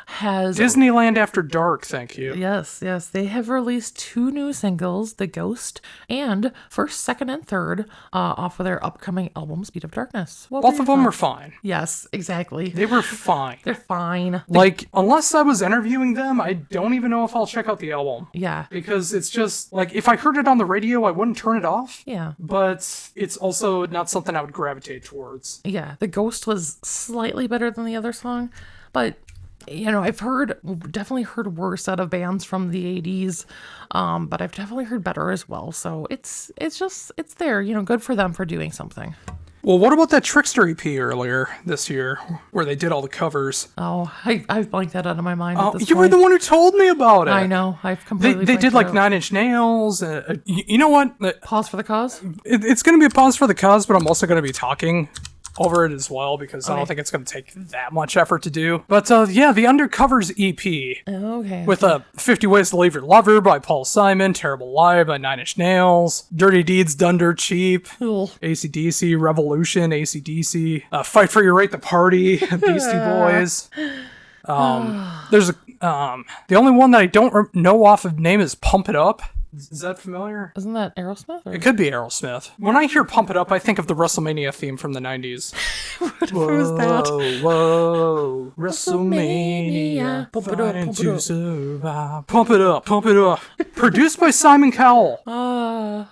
has Disneyland After Dark, thank you. Yes, they have released 2 new singles, The Ghost and First, Second, and Third, off of their upcoming album, Speed of Darkness. What Both were of your them were thoughts? fine. Yes, exactly. They were fine. They're fine. Like, unless I was interviewing them, I don't even know if I'll check out the album. Yeah. Because it's just, like, if I heard it on the radio, I wouldn't turn it off. Yeah. But it's also not something I would gravitate towards. Yeah. The Ghost was slightly better than the other song, but you know, I've definitely heard worse out of bands from the 80s, but I've definitely heard better as well. So it's there, you know, good for them for doing something. Well, what about that Trickster EP earlier this year, where they did all the covers? Oh, I've blanked that out of my mind. Oh, at this you were point. the one who told me about it. I know. I've completely. They blanked did it like out. 9 Inch Nails. You know what? Pause for the cause. It's going to be a pause for the cause, but I'm also going to be talking over it as well because I don't think it's going to take that much effort to do. But yeah, the Undercovers EP Okay. with 50 Ways to Leave Your Lover by Paul Simon, Terrible Lie by 9 Inch Nails, Dirty Deeds Done Dirt Cheap, Ugh. AC/DC, Revolution, AC/DC, Fight for Your Right to Party, Beastie Boys. There's the only one that I don't know off of name is Pump It Up. Is that familiar? Isn't that Aerosmith? Or? It could be Aerosmith. When I hear Pump It Up, I think of the WrestleMania theme from the 90s. What was that? Whoa, WrestleMania. Pump it up, fighting pump it to up. survive. Pump it up, pump it up. Produced by Simon Cowell.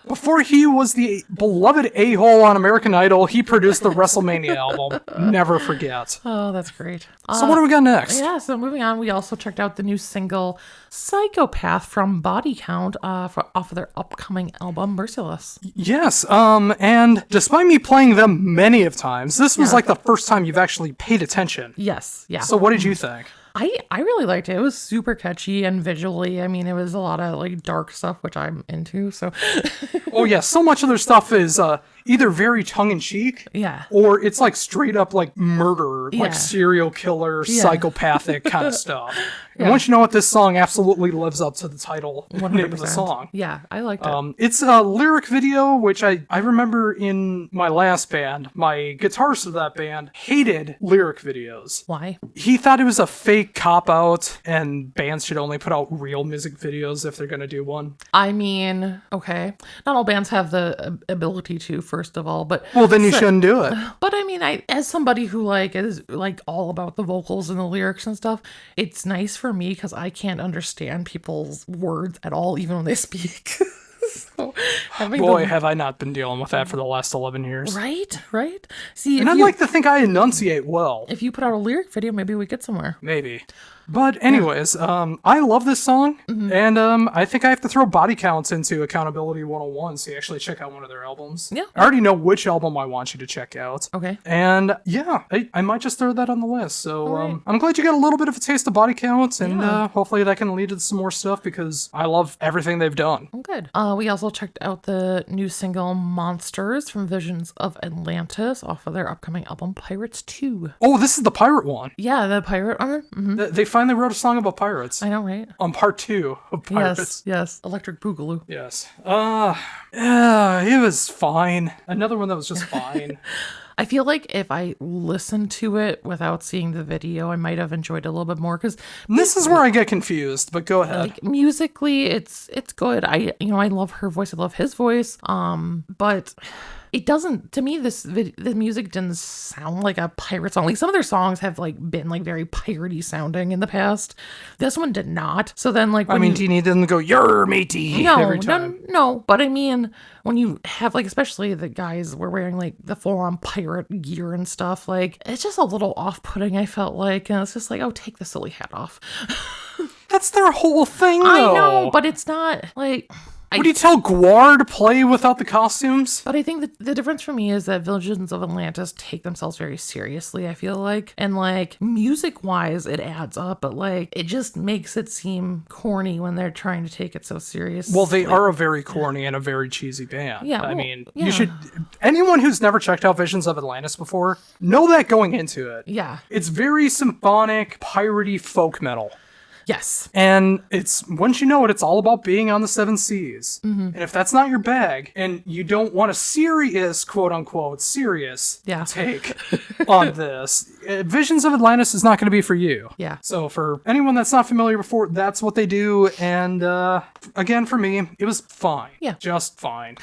Before he was the beloved a-hole on American Idol, he produced the WrestleMania album. Never forget. Oh, that's great. So what do we got next? Yeah, so moving on, we also checked out the new single Psychopath from Body Count off of their upcoming album Merciless. Yes, and despite me playing them many of times, this was like the first time you've actually paid attention. Yes, yeah. So what did you think? I really liked it. It was super catchy and visually, I mean, it was a lot of like dark stuff, which I'm into, so. Oh yeah, so much of their stuff is either very tongue-in-cheek, Yeah. or it's like straight up like murder, Yeah. like serial killer, Yeah. psychopathic kind of stuff. And once you know what, this song absolutely lives up to the title name of the 100%. song. Yeah, I liked it. It's a lyric video, which I remember in my last band, my guitarist of that band hated lyric videos. Why? He thought it was a fake cop-out, and bands should only put out real music videos if they're going to do one. I mean, okay. Not all bands have the ability to, first of all, but Well, then you shouldn't do it. But I mean, as somebody who like is like all about the vocals and the lyrics and stuff, it's nice for me because I can't understand people's words at all, even when they speak. So, having Boy, have I not been dealing with that for the last 11 years. Right. See, And I'd like to think I enunciate well. if you put out a lyric video, maybe we get somewhere. Maybe. But anyways, I love this song, and I think I have to throw Body Counts into Accountability 101 so you actually check out one of their albums. Yeah. I already know which album I want you to check out. Okay. And yeah, I might just throw that on the list. So right. I'm glad you got a little bit of a taste of Body Counts, and hopefully that can lead to some more stuff because I love everything they've done. Oh, good. We also checked out the new single Monsters from Visions of Atlantis off of their upcoming album Pirates 2. Oh, this is the pirate one. Yeah, the pirate one. Mm-hmm. They finally wrote a song about pirates. I know, right? On part 2 of Pirates. Yes. Electric Boogaloo. Yes. Yeah, it was fine. Another one that was just fine. I feel like if I listened to it without seeing the video, I might have enjoyed it a little bit more because this is where I get confused, but go ahead. like musically it's good. I love her voice, I love his voice. But it doesn't, to me, the music didn't sound like a pirate song. Like some of their songs have like been like very piratey sounding in the past. This one did not. So then like, do you need them to go, "You're matey" every time? No. But I mean, when you have like, especially the guys were wearing like the full on pirate gear and stuff, like it's just a little off putting, I felt like. And it's just like, oh, take the silly hat off. That's their whole thing, though. I know, but it's not like... Would you tell Guar to play without the costumes? But I think that the difference for me is that Visions of Atlantis take themselves very seriously, I feel like. And like music-wise, it adds up, but like it just makes it seem corny when they're trying to take it so seriously. Well, they are a very corny and a very cheesy band. Yeah, I mean, you should... Anyone who's never checked out Visions of Atlantis before, know that going into it. Yeah. It's very symphonic, piratey folk metal. Yes. And it's, once you know it, it's all about being on the seven seas. Mm-hmm. And if that's not your bag, and you don't want a serious, quote unquote, serious take on this, Visions of Atlantis is not going to be for you. Yeah. So for anyone that's not familiar before, that's what they do. And again, for me, it was fine. Yeah. Just fine.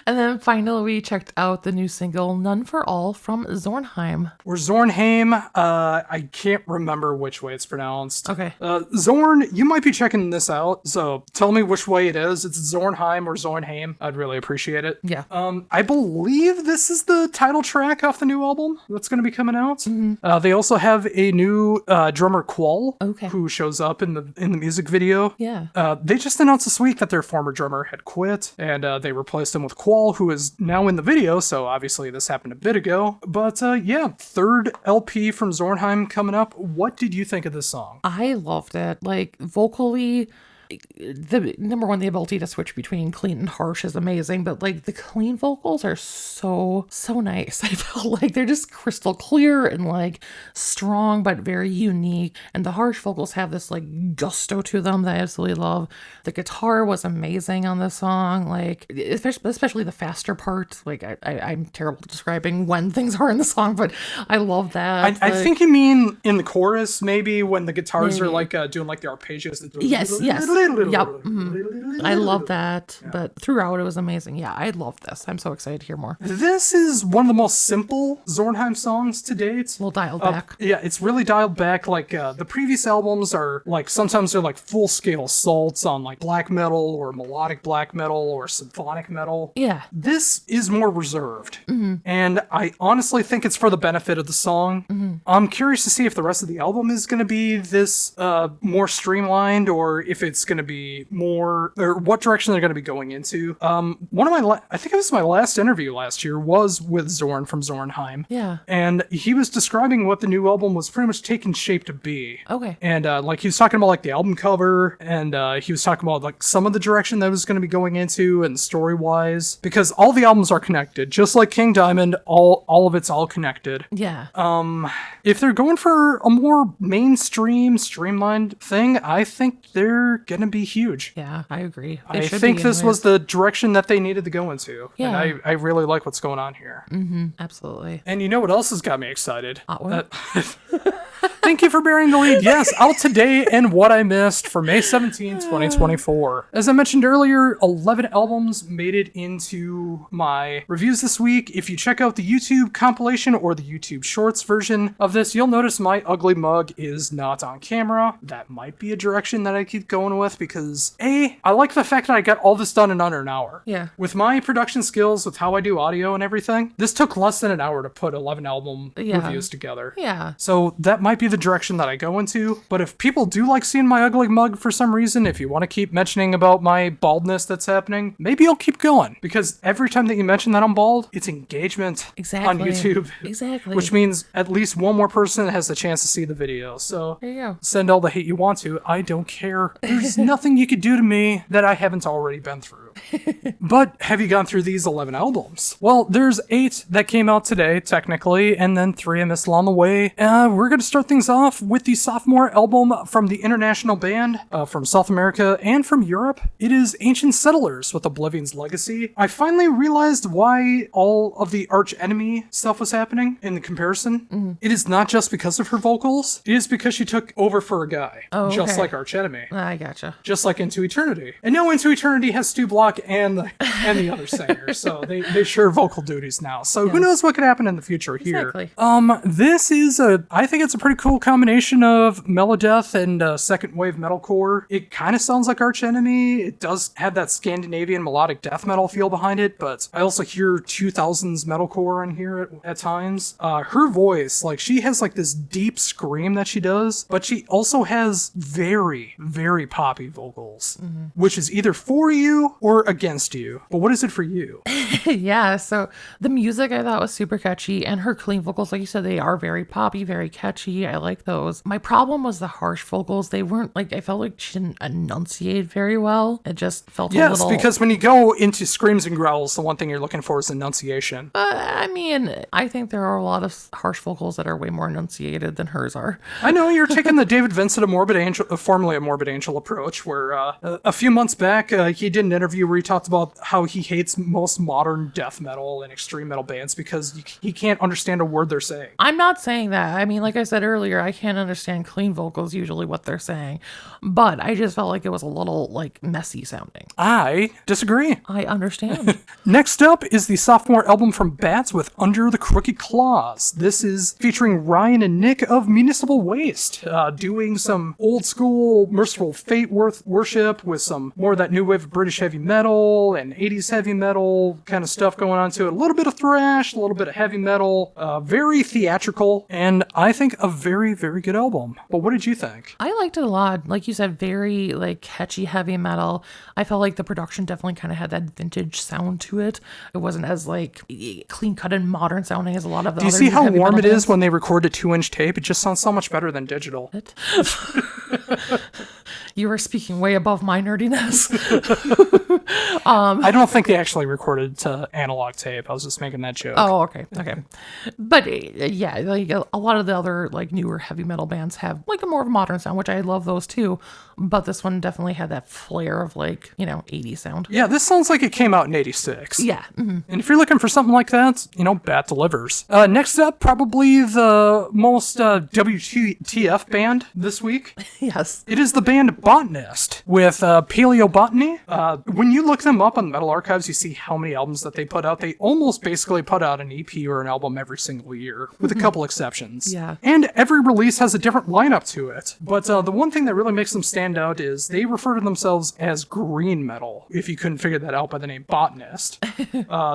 And then finally, we checked out the new single, None for All, from Zornheim. Or Zornheim. I can't remember which way it's pronounced. Okay. Zorn, you might be checking this out, so tell me which way it is. It's Zornheim or Zornheim. I'd really appreciate it. Yeah. I believe this is the title track off the new album that's going to be coming out. Mm-hmm. They also have a new drummer, Qual, who shows up in the music video. Yeah. They just announced this week that their former drummer had quit, and they replaced him with Qual, who is now in the video, so obviously this happened a bit ago. But yeah, third LP from Zornheim coming up. What did you think of this song? I loved it. Like, vocally, the number one, the ability to switch between clean and harsh is amazing, but like the clean vocals are so nice. I felt like they're just crystal clear and like strong but very unique, and the harsh vocals have this like gusto to them that I absolutely love. The guitar was amazing on the song, like especially the faster part. Like I'm terrible at describing when things are in the song, but I love that. I think you mean in the chorus, maybe when the guitars are like doing like the arpeggios. Yes. Yep. Mm-hmm. I love that. Yeah. But throughout it was amazing. Yeah, I love this. I'm so excited to hear more. This is one of the most simple Zornheim songs to date. A little dialed back. Yeah, it's really dialed back. Like the previous albums are like, sometimes they're like full scale assaults on like black metal or melodic black metal or symphonic metal. Yeah. This is more reserved. Mm-hmm. And I honestly think it's for the benefit of the song. Mm-hmm. I'm curious to see if the rest of the album is going to be this more streamlined, or if it's going to be more, or what direction they're going to be going into. One of my, I think it was my last interview last year, was with Zorn from Zornheim. Yeah. And he was describing what the new album was pretty much taking shape to be. Okay. And like he was talking about like the album cover, and he was talking about like some of the direction that it was going to be going into and story wise, because all the albums are connected, just like King Diamond. All of it's all connected. Yeah. If they're going for a more mainstream, streamlined thing, I think they're gonna be huge. Yeah, I agree. I think this was the direction that they needed to go into. Yeah. And I really like what's going on here. Mm-hmm, absolutely. And you know what else has got me excited? Thank you for bearing the lead. Yes, out today and what I missed for May 17th, 2024. As I mentioned earlier, 11 albums made it into my reviews this week. If you check out the YouTube compilation or the YouTube Shorts version of this, you'll notice my ugly mug is not on camera. That might be a direction that I keep going with. with because I like the fact that I got all this done in under an hour. Yeah. With my production skills, with how I do audio and everything, this took less than an hour to put 11 album reviews together. Yeah. So that might be the direction that I go into. But if people do like seeing my ugly mug for some reason, if you want to keep mentioning about my baldness that's happening, maybe I'll keep going. Because every time that you mention that I'm bald, it's engagement on YouTube. Exactly. Which means at least one more person has the chance to see the video. So there you go. Send all the hate you want to. I don't care. There's nothing you could do to me that I haven't already been through. But have you gone through these 11 albums? Well, there's 8 that came out today, technically, and then 3 I missed along the way. We're going to start things off with the sophomore album from the international band from South America and from Europe. It is Ancient Settlers with Oblivion's Legacy. I finally realized why all of the arch enemy stuff was happening in the comparison. Mm-hmm. It is not just because of her vocals. It is because she took over for a guy, just like Arch Enemy. I gotcha. Just like Into Eternity. And no, Into Eternity has Stu Block and the other singer, so they share vocal duties now. So who knows what could happen in the future here. Exactly. This is I think it's a pretty cool combination of melodeath and second wave metalcore. It kind of sounds like Arch Enemy. It does have that Scandinavian melodic death metal feel behind it, but I also hear 2000s metalcore in here at times. Her voice, like she has like this deep scream that she does, but she also has very, very poppy vocals, which is either for you or against you. But what is it for you? Yeah, so the music I thought was super catchy, and her clean vocals, like you said, they are very poppy, very catchy. I like those. My problem was the harsh vocals. They weren't like, I felt like she didn't enunciate very well. It just felt a little... Yes, because when you go into screams and growls, the one thing you're looking for is enunciation. I mean, I think there are a lot of harsh vocals that are way more enunciated than hers are. I know, you're taking the David Vincent of Morbid Angel, formerly a Morbid Angel approach, where a few months back, he did an interview where he talked about how he hates most modern death metal and extreme metal bands because he can't understand a word they're saying. I'm not saying that. I mean, like I said earlier, I can't understand clean vocals, usually what they're saying, but I just felt like it was a little, like, messy sounding. I disagree. I understand. Next up is the sophomore album from Bats with Under the Crooked Claws. This is featuring Ryan and Nick of Municipal Waste, doing some old school Merciful Fate worship with some more of that new wave of British heavy metal and 80s heavy metal kind of stuff going on to it. A little bit of thrash, a little bit of heavy metal, very theatrical, and I think a very, very good album. But what did you think? I liked it a lot. Like you said, very like catchy heavy metal. I felt like the production definitely kind of had that vintage sound to it. It wasn't as like clean cut and modern sounding as a lot of the Do you see how warm it is when they record a 2-inch tape? It just sounds so much better than digital. You are speaking way above my nerdiness. I don't think they actually recorded to analog tape. I was just making that joke. Oh, okay. But yeah, like a lot of the other like newer heavy metal bands have like a more of a modern sound, which I love those too. But this one definitely had that flair of like, 80s sound. Yeah, this sounds like it came out in 86. Yeah. Mm-hmm. And if you're looking for something like that, Bat delivers. Next up, probably the most WTF band this week. Yes. It is the band Botanist with Paleobotany. When you look them up on Metal Archives, you see how many albums that they put out. They almost basically put out an EP or an album every single year, with a couple exceptions. Yeah. And every release has a different lineup to it. But the one thing that really makes them stand out is they refer to themselves as green metal, if you couldn't figure that out by the name Botanist.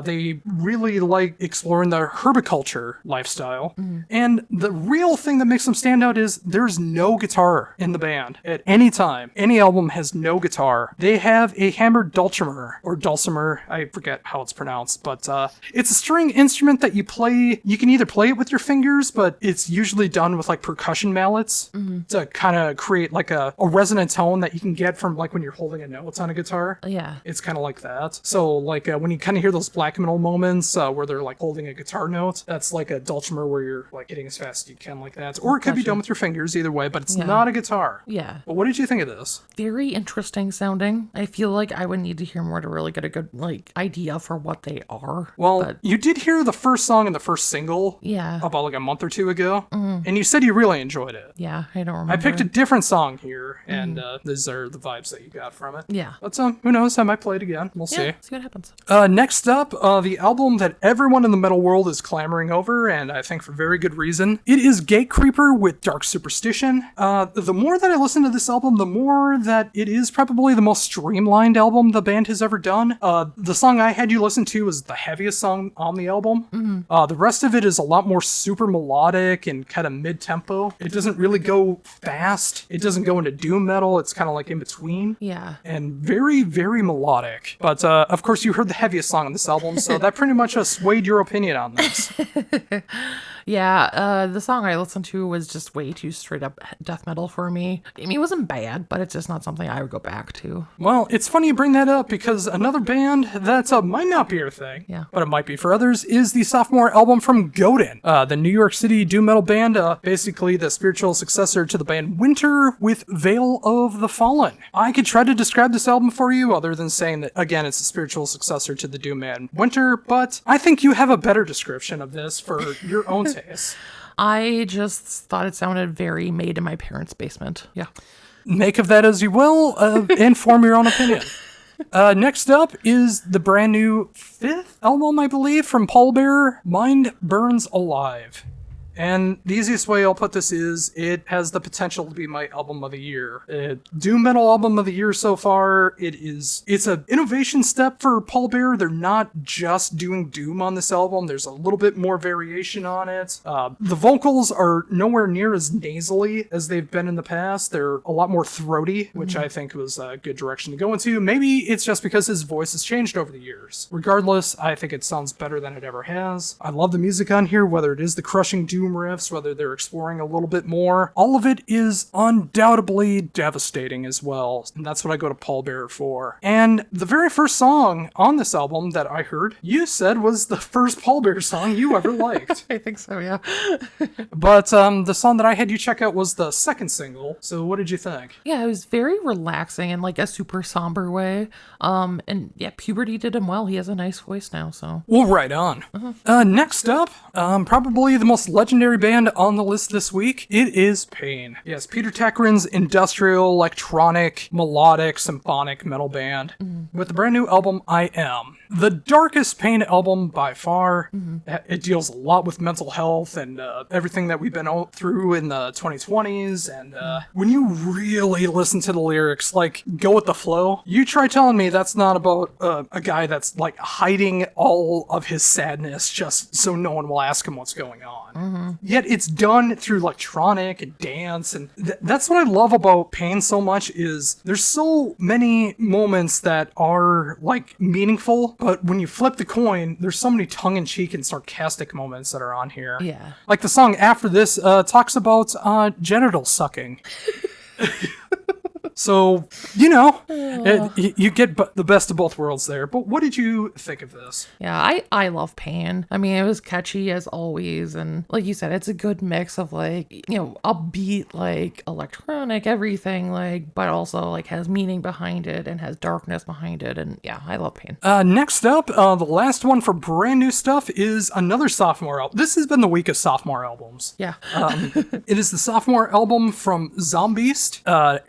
They really like exploring the herbiculture lifestyle. And the real thing that makes them stand out is there's no guitar in the band at any time. Any album has no guitar. They have a hammered dulcimer, or dulcimer, I forget how it's pronounced, but it's a string instrument that you play. You can either play it with your fingers, but it's usually done with like percussion mallets to kind of create like a resonant tone that you can get from like when you're holding a note on a guitar. Yeah. It's kind of like that. So like when you kind of hear those black metal moments where they're like holding a guitar note, that's like a dulcimer where you're like hitting as fast as you can like that. Or it could be done with your fingers, either way, but it's not a guitar. Yeah. But what did you think of this? Very interesting sounding. I feel like I would need to hear more to really get a good like idea for what they are. Well, you did hear the first song and the first single about like a month or two ago, and you said you really enjoyed it. Yeah, I don't remember. I picked a different song here, and these are the vibes that you got from it. Yeah. But who knows? I might play it again. We'll see. See what happens. Next up, the album that everyone in the metal world is clamoring over, and I think for very good reason. It is Gatecreeper with Dark Superstition. The more that I listen to this album, the more that it is probably the most streamlined album the band has ever done. The song I had you listen to is the heaviest song on the album. The rest of it is a lot more super melodic and kind of mid-tempo. It doesn't really go fast. It doesn't go into doom metal. It's kind of like in between. Yeah. And very, very melodic. But of course, you heard the heaviest song on this album, so that pretty much swayed your opinion on this. Yeah, the song I listened to was just way too straight up death metal for me. I mean, it wasn't bad, but it's just not something I would go back to. Well, it's funny you bring that up because another band that might not be your thing, but it might be for others, is the sophomore album from Godin, the New York City doom metal band, basically the spiritual successor to the band Winter with Veil of the Fallen. I could try to describe this album for you other than saying that, again, it's a spiritual successor to the doom band Winter, but I think you have a better description of this for your own taste. I just thought it sounded very made in my parents' basement. Yeah. Make of that as you will, and form your own opinion. Next up is the brand new 5th album, I believe, from Pallbearer, Mind Burns Alive. And the easiest way I'll put this is, it has the potential to be my album of the year. Doom metal album of the year so far. It's an innovation step for Pallbearer. They're not just doing doom on this album. There's a little bit more variation on it. The vocals are nowhere near as nasally as they've been in the past. They're a lot more throaty, which I think was a good direction to go into. Maybe it's just because his voice has changed over the years. Regardless, I think it sounds better than it ever has. I love the music on here, whether it is the crushing doom riffs, whether they're exploring a little bit more. All of it is undoubtedly devastating as well, and that's what I go to Pallbearer for. And the very first song on this album that I heard, you said was the first Pallbearer song you ever liked. I think so, yeah. But the song that I had you check out was the second single, so what did you think? Yeah, it was very relaxing in like a super somber way. And yeah, puberty did him well. He has a nice voice now, so. Well, right on. Next up, probably the most legendary band on the list this week, it is Pain. Yes, Peter Tägtgren's industrial, electronic, melodic, symphonic metal band with the brand new album I Am. The darkest Pain album by far. It deals a lot with mental health and everything that we've been through in the 2020s. And when you really listen to the lyrics, like, go with the flow, you try telling me that's not about a guy that's like hiding all of his sadness just so no one will ask him what's going on. Yet it's done through electronic and dance, and that's what I love about Pain so much, is there's so many moments that are like meaningful, but when you flip the coin, there's so many tongue-in-cheek and sarcastic moments that are on here. Yeah. Like the song after this talks about genital sucking. So, you know, you get the best of both worlds there. But what did you think of this? Yeah, I love Pain. I mean, it was catchy as always. And like you said, it's a good mix of like, you know, upbeat, like electronic, everything, like, but also like has meaning behind it and has darkness behind it. And yeah, I love Pain. Next up, the last one for brand new stuff is another sophomore album. This has been the week of sophomore albums. Yeah. It is the sophomore album from Zombeast,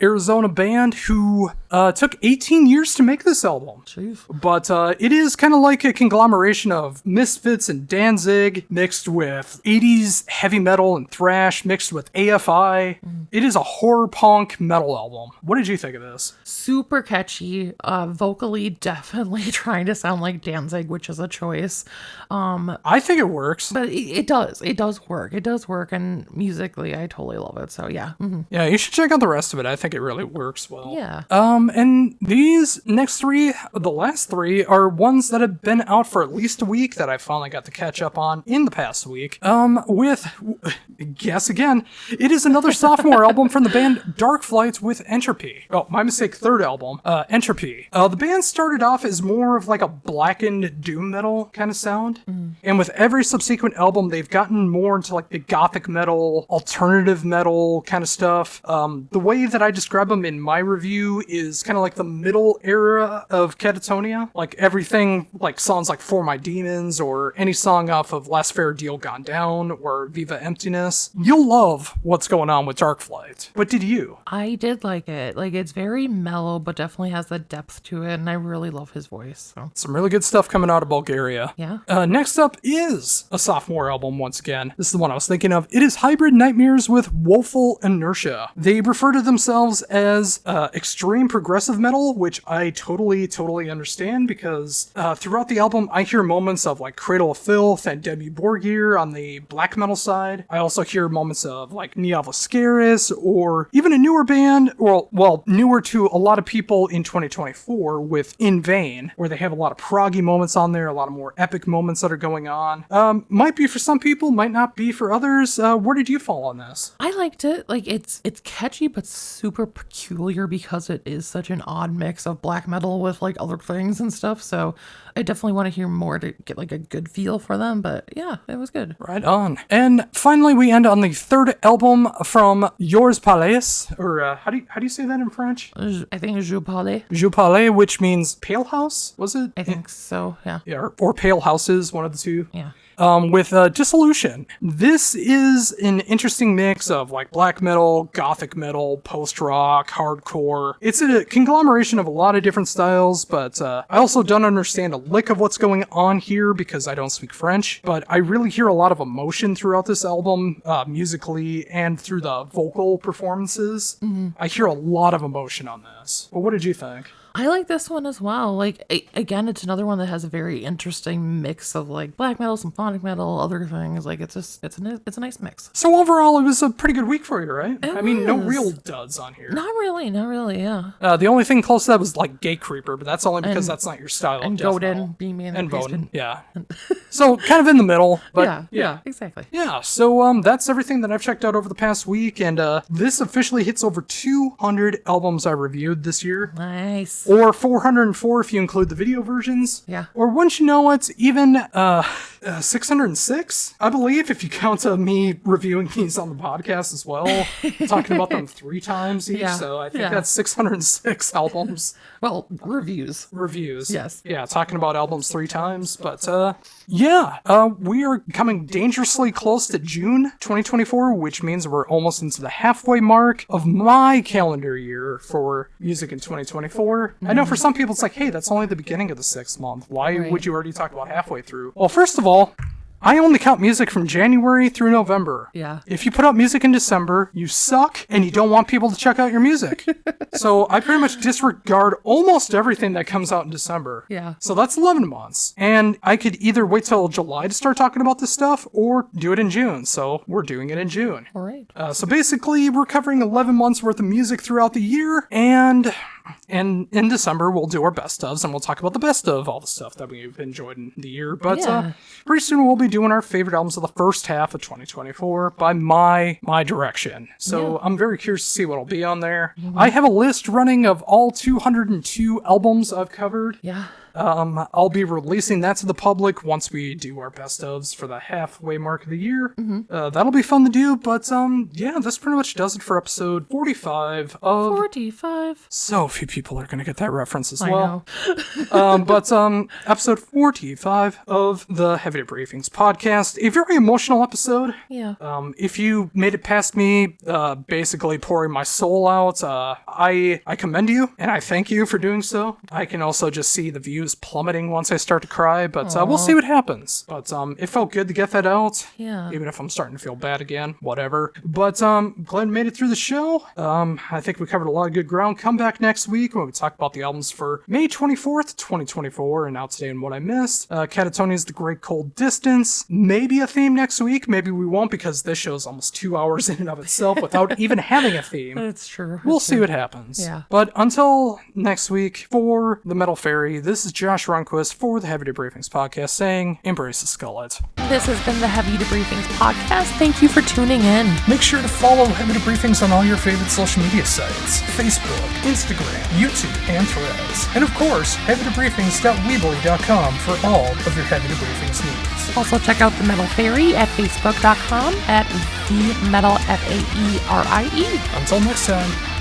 Arizona band who took 18 years to make this album. Jeez. But it is kind of like a conglomeration of Misfits and Danzig mixed with 80s heavy metal and thrash mixed with AFI. It is a horror punk metal album. What did you think of this? Super catchy, vocally definitely trying to sound like Danzig, which is a choice. I think it works. But it does work. It does work, and musically I totally love it. So yeah. Yeah, you should check out the rest of it. I think it really works well. Yeah. And these next three, the last three, are ones that have been out for at least a week that I finally got to catch up on in the past week. Guess again, it is another sophomore album from the band Dark Flight with Entropy. Oh, my mistake, third album, Entropy. The band started off as more of like a blackened doom metal kind of sound. And with every subsequent album, they've gotten more into like the gothic metal, alternative metal kind of stuff. The way that I describe them in my review is is kind of like the middle era of Catatonia. Like everything like songs like For My Demons or any song off of Last Fair Deal Gone Down or Viva Emptiness. You'll love what's going on with Darkflight. But did you? I did like it. Like, it's very mellow, but definitely has the depth to it, and I really love his voice. So. Some really good stuff coming out of Bulgaria. Yeah. Next up is a sophomore album once again. This is the one I was thinking of. It is Hybrid Nightmares with Woeful Inertia. They refer to themselves as extreme progressive metal, which I totally understand because throughout the album I hear moments of like Cradle of Filth and Debbie Borgir on the black metal side. I also hear moments of like Niavoscaris or even a newer band, or well, newer to a lot of people in 2024 with In Vain, where they have a lot of proggy moments on there, a lot of more epic moments that are going on. Might be for some people, might not be for others. Where did you fall on this? I liked it. Like, it's catchy, but super peculiar because it is such an odd mix of black metal with like other things and stuff. So I definitely want to hear more to get like a good feel for them. But yeah, it was good. Right on. And finally, we end on the third album from Yours Palais, or how do you say that in French? I think Je Parlais. Je Palais, which means Pale House, was it? I think so, yeah. Yeah, or Pale Houses, one of the two. Yeah. With Dissolution. This is an interesting mix of like black metal, gothic metal, post-rock, hardcore. It's a conglomeration of a lot of different styles, but I also don't understand a lick of what's going on here because I don't speak French, but I really hear a lot of emotion throughout this album, musically and through the vocal performances. Mm-hmm. I hear a lot of emotion on this. Well, what did you think? I like this one as well. Like, again, it's another one that has a very interesting mix of like black metal, symphonic metal, other things. Like, it's a nice mix. So overall, it was a pretty good week for you, right? I mean, no real duds on here. Not really, yeah. The only thing close to that was like Gate Creeper, but that's only because that's not your style. And Godin, being man and Bowden, yeah. So kind of in the middle, but yeah, exactly. Yeah, so that's everything that I've checked out over the past week, and this officially hits over 200 albums I reviewed this year. Nice. Or 404 if you include the video versions. Yeah. Or wouldn't you know it's even 606, I believe, if you count me reviewing these on the podcast as well. Talking about them 3 times each, so I think that's 606 albums. Well, reviews. Yes. Yeah, talking about albums 3 times, but we are coming dangerously close to June 2024, which means we're almost into the halfway mark of my calendar year for music in 2024. Mm-hmm. I know for some people it's like, hey, that's only the beginning of the 6th month. Why would you already talk about halfway through? Well, first of all, I only count music from January through November. Yeah. If you put out music in December, you suck and you don't want people to check out your music. So I pretty much disregard almost everything that comes out in December. Yeah. So that's 11 months. And I could either wait till July to start talking about this stuff or do it in June. So we're doing it in June. All right. So basically, we're covering 11 months worth of music throughout the year, and in December, we'll do our best ofs, and we'll talk about the best of all the stuff that we've enjoyed in the year. But pretty soon, we'll be doing our favorite albums of the first half of 2024 by my direction. So I'm very curious to see what'll be on there. Mm-hmm. I have a list running of all 202 albums I've covered. Yeah. I'll be releasing that to the public once we do our best ofs for the halfway mark of the year. Mm-hmm. That'll be fun to do, but this pretty much does it for episode 45 of... 45. So few people are going to get that reference as I well. But episode 45 of the Heavy Debriefings podcast, a very emotional episode. Yeah. If you made it past me basically pouring my soul out, I commend you, and I thank you for doing so. I can also just see the views plummeting once I start to cry, but we'll see what happens. But it felt good to get that out. Yeah. Even if I'm starting to feel bad again, whatever. But glad I made it through the show. I think we covered a lot of good ground. Come back next week when we talk about the albums for May 24th, 2024, and Out Today and What I Missed. Catatonia's The Great Cold Distance. Maybe a theme next week. Maybe we won't, because this show's almost 2 hours in and of itself without even having a theme. That's true. We'll see what happens. Yeah. But until next week, for the Metal Faerie, this is Josh Runquist for the Heavy Debriefings podcast saying, embrace the skullet. This has been the Heavy Debriefings podcast. Thank you for tuning in. Make sure to follow Heavy Debriefings on all your favorite social media sites: Facebook, Instagram, YouTube, and Threads. And of course, heavydebriefings.weebly.com for all of your Heavy Debriefings needs. Also check out the Metal Faerie at facebook.com at the Metal Faerie. Until next time.